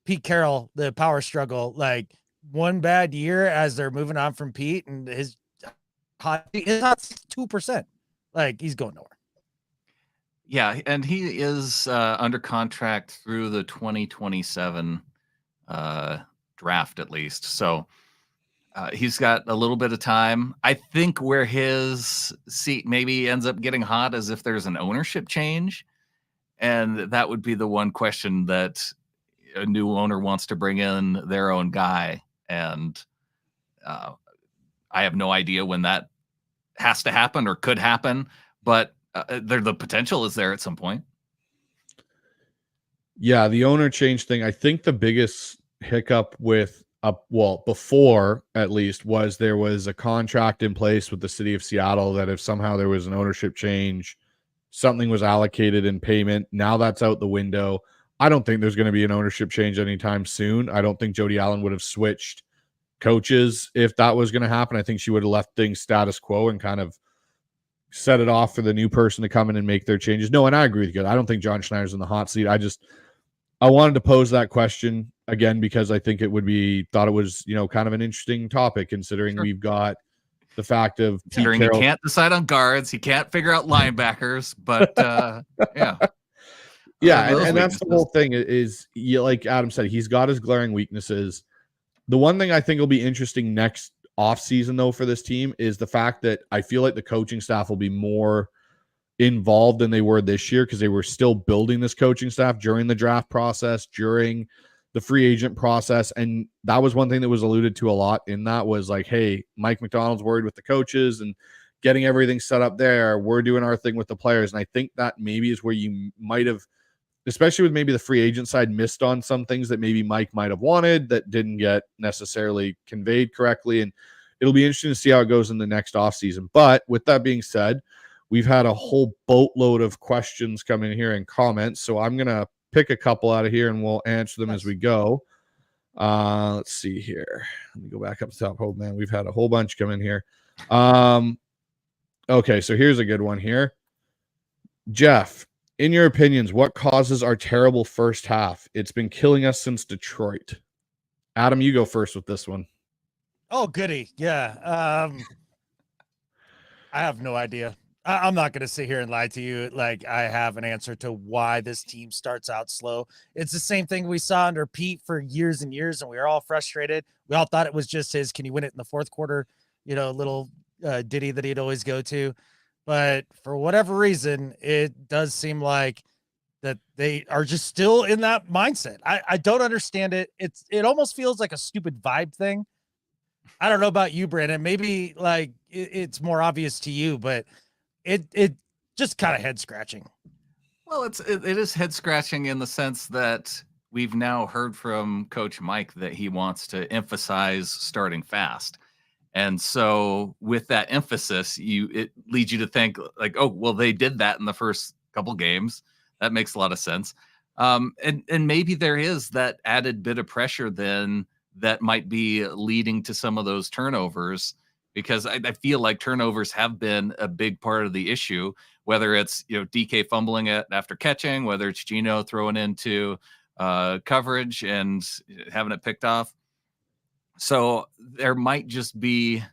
Pete Carroll, the power struggle. One bad year as they're moving on from Pete, and his hot 2%. He's going nowhere. Yeah, and he is under contract through the 2027 draft at least. So he's got a little bit of time. I think where his seat maybe ends up getting hot is if there's an ownership change. And that would be the one question that a new owner wants to bring in their own guy. And I have no idea when that has to happen or could happen, but the potential is there at some point. Yeah, the owner change thing. I think the biggest hiccup with before at least was there was a contract in place with the city of Seattle that if somehow there was an ownership change, something was allocated in payment. Now that's out the window. I don't think there's going to be an ownership change anytime soon. I don't think Jody Allen would have switched coaches if that was going to happen. I think she would have left things status quo and kind of set it off for the new person to come in and make their changes. No, and I agree with you. I don't think John Schneider's in the hot seat. I wanted to pose that question again because I think it was, kind of an interesting topic considering we've got the fact of considering he can't decide on guards, he can't figure out linebackers, but yeah. Yeah, and that's the whole thing is like Adam said, he's got his glaring weaknesses. The one thing I think will be interesting next offseason, though, for this team is the fact that I feel like the coaching staff will be more involved than they were this year because they were still building this coaching staff during the draft process, during the free agent process. And that was one thing that was alluded to a lot in that was like, hey, Mike McDonald's worried with the coaches and getting everything set up there. We're doing our thing with the players. And I think that maybe is where you might have, especially with maybe the free agent side, missed on some things that maybe Mike might have wanted that didn't get necessarily conveyed correctly. And it'll be interesting to see how it goes in the next offseason. But with that being said, we've had a whole boatload of questions come in here and comments. So I'm going to pick a couple out of here and we'll answer them as we go. Let's see here. Let me go back up to the top. Oh, man, we've had a whole bunch come in here. Okay, so here's a good one here. Jeff, in your opinions, what causes our terrible first half? It's been killing us since Detroit. Adam, you go first with this one. Oh, goody. Yeah. I have no idea. I'm not going to sit here and lie to you. Like I have an answer to why this team starts out slow. It's the same thing we saw under Pete for years and years, and we were all frustrated. We all thought it was just his, can you win it in the fourth quarter, little ditty that he'd always go to. But for whatever reason, it does seem like that they are just still in that mindset. I don't understand it. It almost feels like a stupid vibe thing. I don't know about you, Brandon. Maybe like it's more obvious to you, but it just kind of head scratching. Well, it is head scratching in the sense that we've now heard from Coach Mike that he wants to emphasize starting fast. And so with that emphasis, it leads you to think like, oh, well, they did that in the first couple games. That makes a lot of sense. And maybe there is that added bit of pressure then that might be leading to some of those turnovers, because I feel like turnovers have been a big part of the issue, whether it's, DK fumbling it after catching, whether it's Gino throwing into coverage and having it picked off. So there might just be,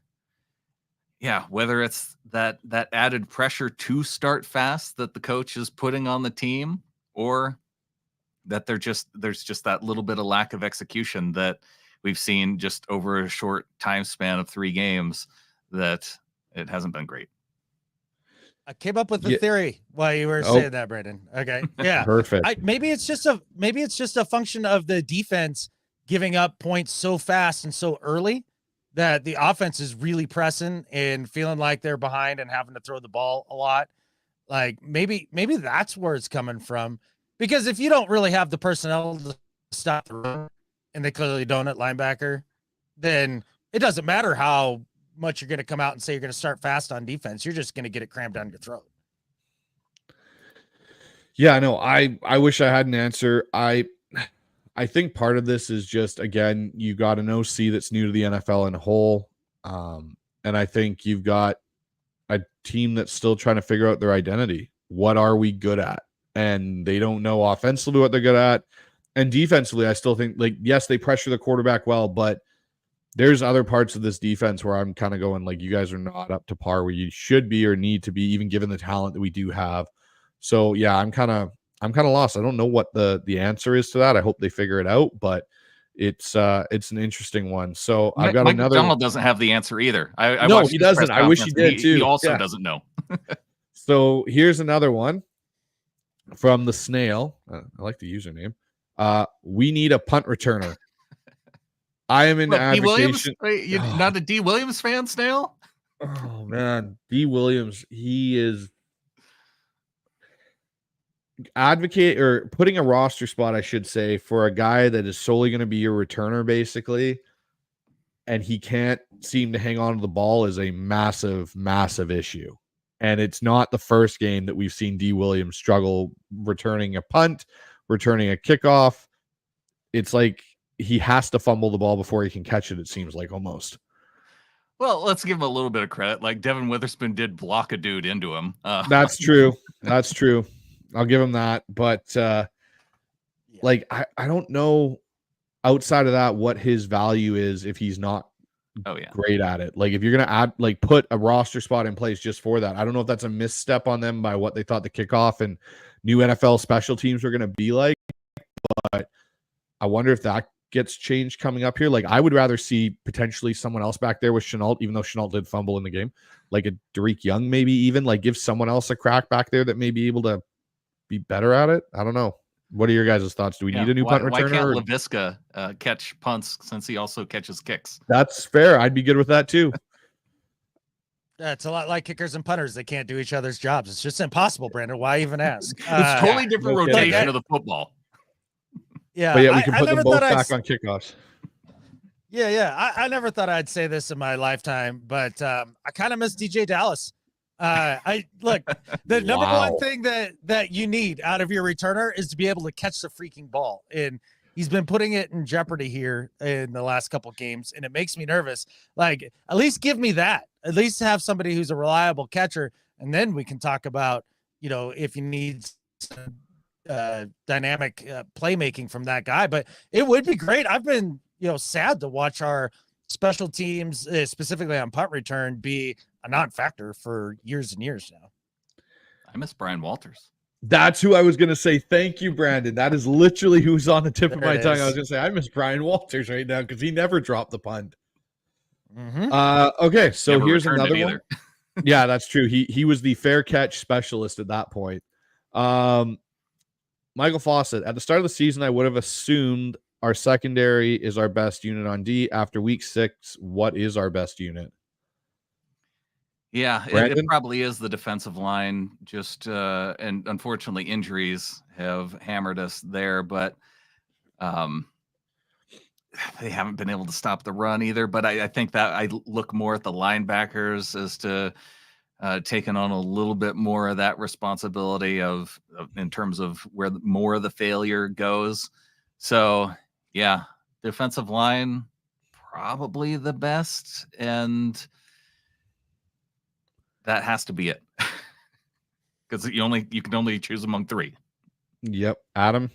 whether it's that added pressure to start fast that the coach is putting on the team, or that there's just that little bit of lack of execution that we've seen just over a short time span of 3 games, that it hasn't been great. I came up with a theory while you were saying that, Brandon. Okay. Yeah. Perfect. Maybe it's just a function of the defense giving up points so fast and so early that the offense is really pressing and feeling like they're behind and having to throw the ball a lot. Like maybe that's where it's coming from, because if you don't really have the personnel to stop the run, and they clearly don't at linebacker, then it doesn't matter how much you're going to come out and say you're going to start fast on defense. You're just going to get it crammed down your throat. Yeah, no, I wish I had an answer. I think part of this is just, again, you got an OC that's new to the NFL in a whole. And I think you've got a team that's still trying to figure out their identity. What are we good at? And they don't know offensively what they're good at. And defensively, I still think, like, yes, they pressure the quarterback well, but there's other parts of this defense where I'm kind of going, like, you guys are not up to par where you should be or need to be, even given the talent that we do have. So, yeah, I'm kind of lost. I don't know what the answer is to that. I hope they figure it out, but it's an interesting one. So I've got Mike another. McDonald doesn't have the answer either. No, he doesn't. I wish he did too. He also doesn't know. So here's another one from the Snail. I like the username. We need a punt returner. I am in What, D. Williams? advocation. Wait, you're not a D. Williams fan, Snail? Oh man, D. Williams, he is advocate or putting a roster spot, I should say, for a guy that is solely going to be your returner, basically, and he can't seem to hang on to the ball is a massive, massive issue. And it's not the first game that we've seen D. Williams struggle returning a punt, returning a kickoff. It's like he has to fumble the ball before he can catch it, it seems like, almost. Well, let's give him a little bit of credit. Like Devin Witherspoon did block a dude into him. That's true. That's true. I'll give him that. But like, I don't know outside of that what his value is if he's not great at it. Like, if you're going to add, like, put a roster spot in place just for that, I don't know if that's a misstep on them by what they thought the kickoff and new NFL special teams were going to be like. But I wonder if that gets changed coming up here. Like, I would rather see potentially someone else back there with Chenault, even though Chenault did fumble in the game, like a Derek Young, maybe even like give someone else a crack back there that may be able to be better at it. I don't know. What are your guys' thoughts? Do we need a new punt returner? Why can't Laviska catch punts since he also catches kicks? That's fair. I'd be good with that too. Yeah, it's a lot like kickers and punters. They can't do each other's jobs. It's just impossible, Brandon. Why even ask? It's totally different rotation of the football. Yeah, but yeah, we can put them both back on kickoffs. Yeah. I never thought I'd say this in my lifetime, but I kind of miss DJ Dallas. I look, the number one thing that you need out of your returner is to be able to catch the freaking ball, and he's been putting it in jeopardy here in the last couple of games, and it makes me nervous. Like, at least give me that. At least have somebody who's a reliable catcher, and then we can talk about, you know, if you need some dynamic playmaking from that guy. But it would be great. I've been, you know, sad to watch our special teams, specifically on punt return, be a non-factor for years and years now. I miss Brian Walters. That's who I was going to say. Thank you, Brandon. That is literally who's on the tip of my tongue. I was going to say, I miss Brian Walters right now because he never dropped the punt. Okay, so Never here's returned another it one. either. Yeah, that's true. He was the fair catch specialist at that point. Michael Fawcett, at the start of the season, I would have assumed our secondary is our best unit on D. After week 6, what is our best unit? Yeah, it probably is the defensive line. Just and unfortunately, injuries have hammered us there. But they haven't been able to stop the run either. But I think that I look more at the linebackers as to taking on a little bit more of that responsibility of in terms of where more of the failure goes. So yeah, defensive line probably the best, and that has to be it because you can only choose among 3. Yep, Adam.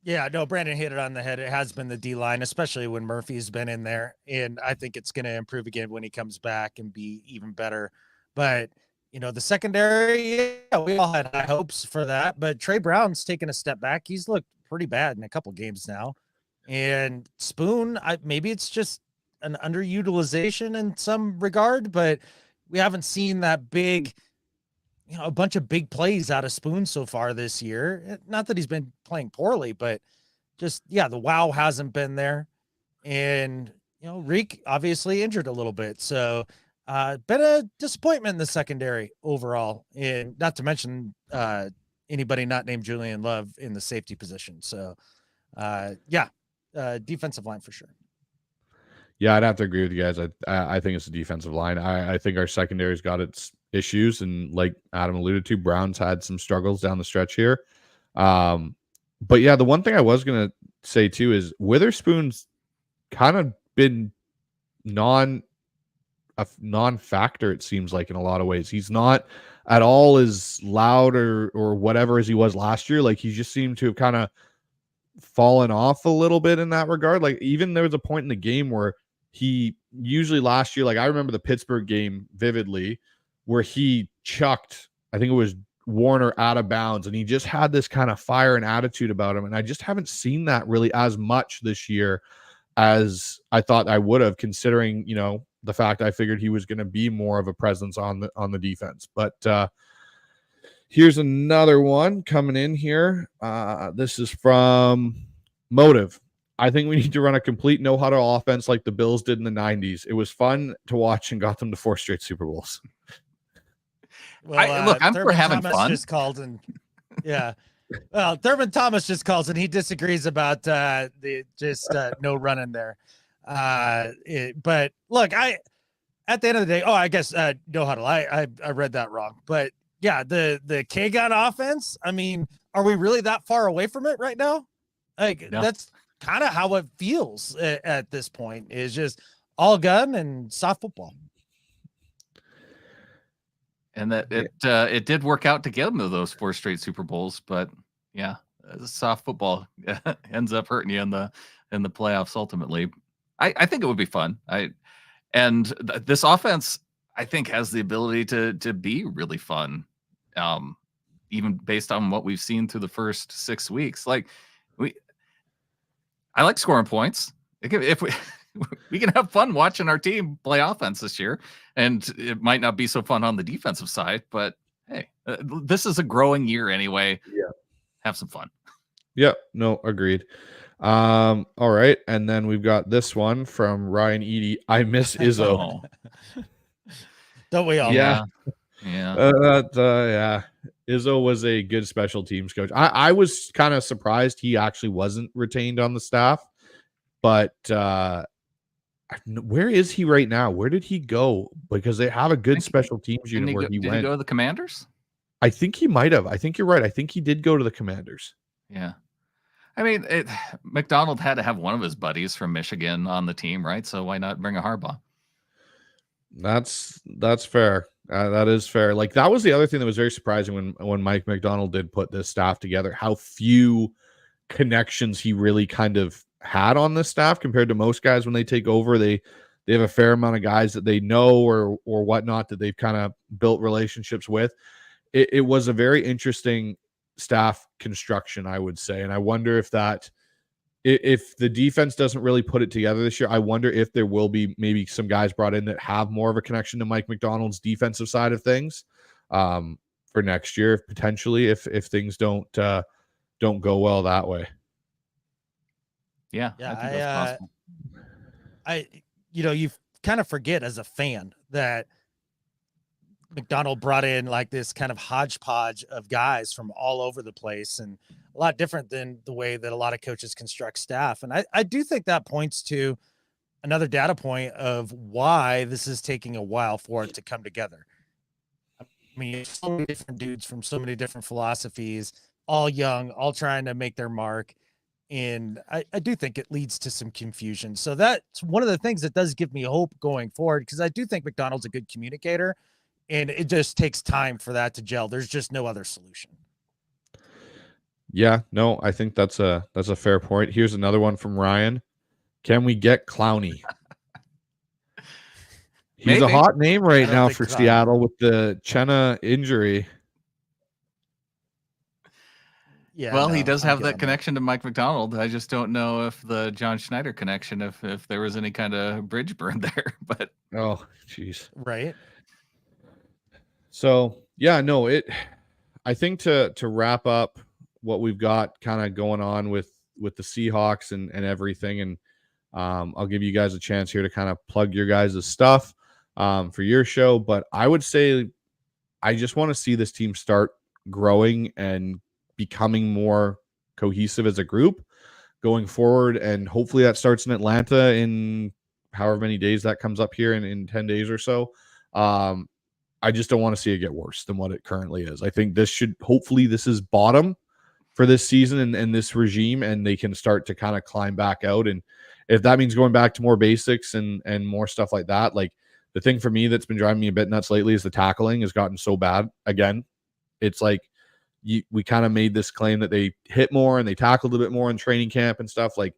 Yeah, no, Brandon hit it on the head. It has been the D line, especially when Murphy's been in there, and I think it's going to improve again when he comes back and be even better. But, you know, the secondary, yeah, we all had high hopes for that. But Trey Brown's taken a step back. He's looked pretty bad in a couple games now. And Spoon, maybe it's just an underutilization in some regard, but we haven't seen that big, you know, a bunch of big plays out of Spoon so far this year. Not that he's been playing poorly, but just, yeah, the wow hasn't been there. And, you know, Reek obviously injured a little bit. So, been a disappointment in the secondary overall, and not to mention anybody not named Julian Love in the safety position. So, defensive line for sure. Yeah, I'd have to agree with you guys. I think it's the defensive line. I think our secondary's got its issues, and like Adam alluded to, Brown's had some struggles down the stretch here. But yeah, the one thing I was gonna say too is Witherspoon's kind of been non-factor, it seems like, in a lot of ways. He's not at all as loud or whatever as he was last year. Like, he just seemed to have kind of fallen off a little bit in that regard. Like, even there was a point in the game where he usually last year, like I remember the Pittsburgh game vividly, where he chucked, I think it was Warner, out of bounds, and he just had this kind of fire and attitude about him. And I just haven't seen that really as much this year as I thought I would have, considering, you know, the fact I figured he was going to be more of a presence on the defense. But here's another one coming in here. This is from Motive. I think we need to run a complete no-huddle offense like the Bills did in the 90s. It was fun to watch and got them to 4 straight Super Bowls. Well, look, I'm for Thurman having Thomas fun. just called and yeah. Well, Thurman Thomas just calls and he disagrees about the no running there. But look, at the end of the day, I guess no huddle. I read that wrong. But yeah, the K-Gun offense, I mean, are we really that far away from it right now? Like No. that's kind of how it feels at this point, is just all gun and soft football. And that it did work out to get them to those 4 straight Super Bowls, but yeah, soft football ends up hurting you in the playoffs ultimately. I think it would be fun. This offense, I think, has the ability to be really fun, even based on what we've seen through the first 6 weeks. Like I like scoring points. If we can have fun watching our team play offense this year, and it might not be so fun on the defensive side, but hey, this is a growing year anyway. Yeah, have some fun. Yeah, no, agreed. All right, and then we've got this one from Ryan Eady. I miss Izzo. Don't we all? Yeah. Yeah. Izzo was a good special teams coach. I was kind of surprised he actually wasn't retained on the staff, but where is he right now? Where did he go? Because they have a good special teams unit where he went. Did he go to the Commanders? I think he might have. I think you're right. I think he did go to the Commanders. Yeah. I mean, McDonald had to have one of his buddies from Michigan on the team, right? So why not bring a Harbaugh? That's fair. That is fair. Like that was the other thing that was very surprising when Mike McDonald did put this staff together, how few connections he really kind of had on this staff compared to most guys. When they take over, they have a fair amount of guys that they know or whatnot that they've kind of built relationships with. It was a very interesting staff construction, I would say. And I wonder if the defense doesn't really put it together this year, I wonder if there will be maybe some guys brought in that have more of a connection to Mike McDonald's defensive side of things for next year, potentially, if things don't go well that way. Yeah, I think that's possible. You kind of forget as a fan that McDonald brought in like this kind of hodgepodge of guys from all over the place, and a lot different than the way that a lot of coaches construct staff. And I do think that points to another data point of why this is taking a while for it to come together. I mean, so many different dudes from so many different philosophies, all young, all trying to make their mark. And I do think it leads to some confusion. So that's one of the things that does give me hope going forward, because I do think McDonald's a good communicator, and it just takes time for that to gel. There's just no other solution. Yeah, no, I think that's a fair point. Here's another one from Ryan. Can we get Clowney? He's a hot name right now for Seattle with the Chenna injury. Yeah. Well, he does have that connection to Mike McDonald. I just don't know if the John Schneider connection, if there was any kind of bridge burn there. But geez, right. So yeah, no, I think to wrap up what we've got kind of going on with the Seahawks and everything, and I'll give you guys a chance here to kind of plug your guys' stuff for your show. But I would say I just want to see this team start growing and becoming more cohesive as a group going forward. And hopefully that starts in Atlanta in however many days that comes up here in 10 days or so. I just don't want to see it get worse than what it currently is. I think hopefully this is bottom for this season and this regime, and they can start to kind of climb back out. And if that means going back to more basics and more stuff like that, like the thing for me that's been driving me a bit nuts lately is the tackling has gotten so bad. Again, it's like we kind of made this claim that they hit more and they tackled a bit more in training camp and stuff. Like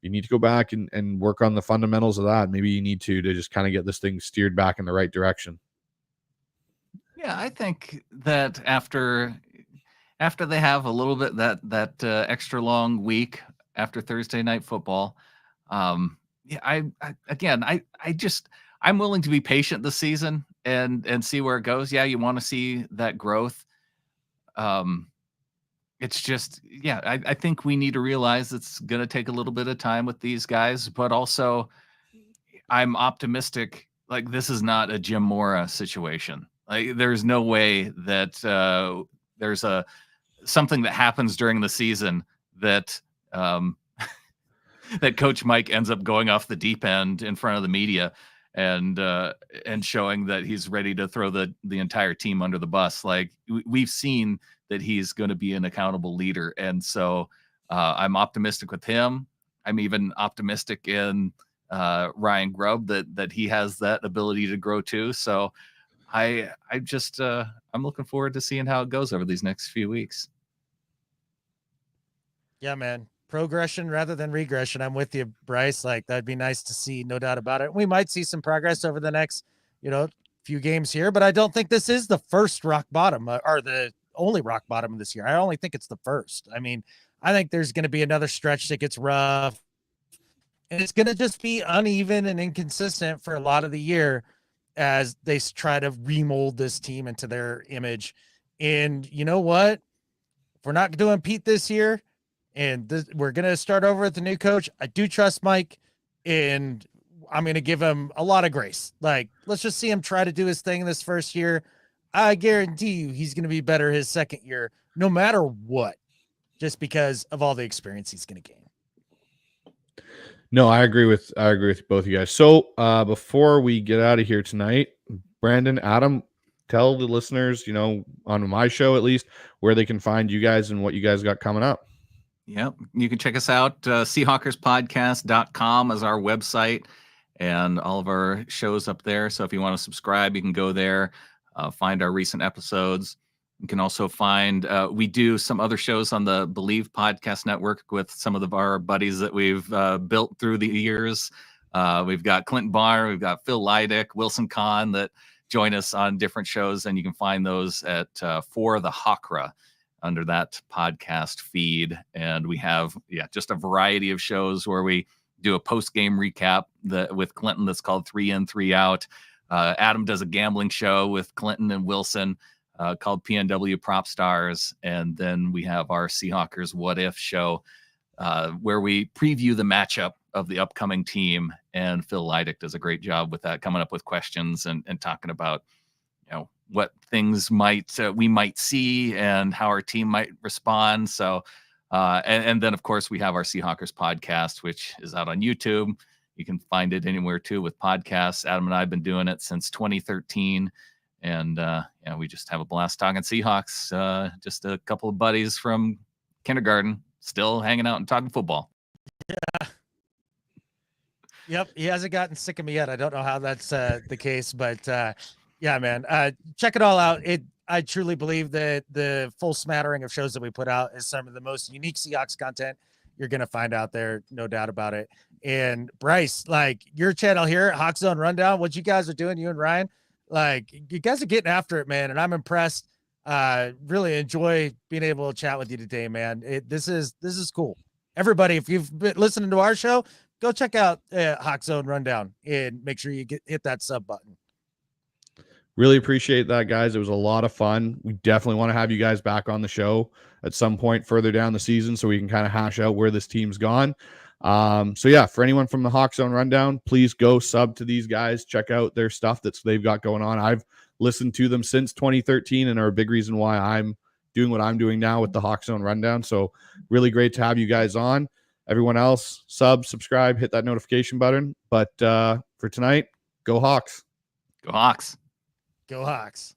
you need to go back and work on the fundamentals of that. Maybe you need to just kind of get this thing steered back in the right direction. Yeah, I think that after they have a little bit that extra long week after Thursday night football, I'm willing to be patient this season and see where it goes. Yeah, you want to see that growth. it's just, yeah, I think we need to realize it's going to take a little bit of time with these guys, but also I'm optimistic. Like, this is not a Jim Mora situation. Like, there's no way that there's something that happens during the season that that Coach Mike ends up going off the deep end in front of the media and showing that he's ready to throw the entire team under the bus. Like, we've seen that he's going to be an accountable leader, and so I'm optimistic with him. I'm even optimistic in Ryan Grubb that he has that ability to grow too. So I'm looking forward to seeing how it goes over these next few weeks. Yeah, man. Progression rather than regression. I'm with you, Bryce. Like, that'd be nice to see, no doubt about it. We might see some progress over the next, few games here, but I don't think this is the first rock bottom or the only rock bottom this year. I only think it's the first. I mean, I think there's going to be another stretch that gets rough, and it's going to just be uneven and inconsistent for a lot of the year as they try to remold this team into their image. And you know what? If we're not doing Pete this year, and we're going to start over with the new coach, I do trust Mike, and I'm going to give him a lot of grace. Like, let's just see him try to do his thing this first year. I guarantee you he's going to be better his second year, no matter what, just because of all the experience he's going to gain. No, I agree with both of you guys. So before we get out of here tonight, Brandon, Adam, tell the listeners, on my show at least, where they can find you guys and what you guys got coming up. Yeah, you can check us out. Seahawkerspodcast.com is our website, and all of our shows up there. So if you want to subscribe, you can go there, find our recent episodes. You can also find, we do some other shows on the Believe Podcast Network with some of our buddies that we've built through the years. We've got Clinton Barr, we've got Phil Leidick, Wilson Kahn that join us on different shows, and you can find those at For the Hawkra under that podcast feed. And we have, just a variety of shows where we do a post-game recap with Clinton that's called 3 In, 3 Out. Adam does a gambling show with Clinton and Wilson called PNW Prop Stars. And then we have our Seahawkers What If show where we preview the matchup of the upcoming team. And Phil Leidick does a great job with that, coming up with questions and talking about, what things we might see and how our team might respond. So, and then of course we have our Seahawkers podcast, which is out on YouTube. You can find it anywhere too with podcasts. Adam and I have been doing it since 2013. And we just have a blast talking Seahawks. Just a couple of buddies from kindergarten still hanging out and talking football. Yeah. Yep. He hasn't gotten sick of me yet. I don't know how that's the case, but yeah, man, check it all out. I truly believe that the full smattering of shows that we put out is some of the most unique Seahawks content you're going to find out there. No doubt about it. And Bryce, like, your channel here, HawksZone Rundown, what you guys are doing, you and Ryan, like, you guys are getting after it, man. And I'm impressed. Really enjoy being able to chat with you today, man. This is cool. Everybody, if you've been listening to our show, go check out HawksZone Rundown and make sure you hit that sub button. Really appreciate that, guys. It was a lot of fun. We definitely want to have you guys back on the show at some point further down the season so we can kind of hash out where this team's gone. So yeah, for anyone from the HawksZone Rundown, please go sub to these guys. Check out their stuff they've got going on. I've listened to them since 2013 and are a big reason why I'm doing what I'm doing now with the HawksZone Rundown. So really great to have you guys on. Everyone else, subscribe, hit that notification button. But for tonight, go Hawks. Go Hawks. Go Hawks.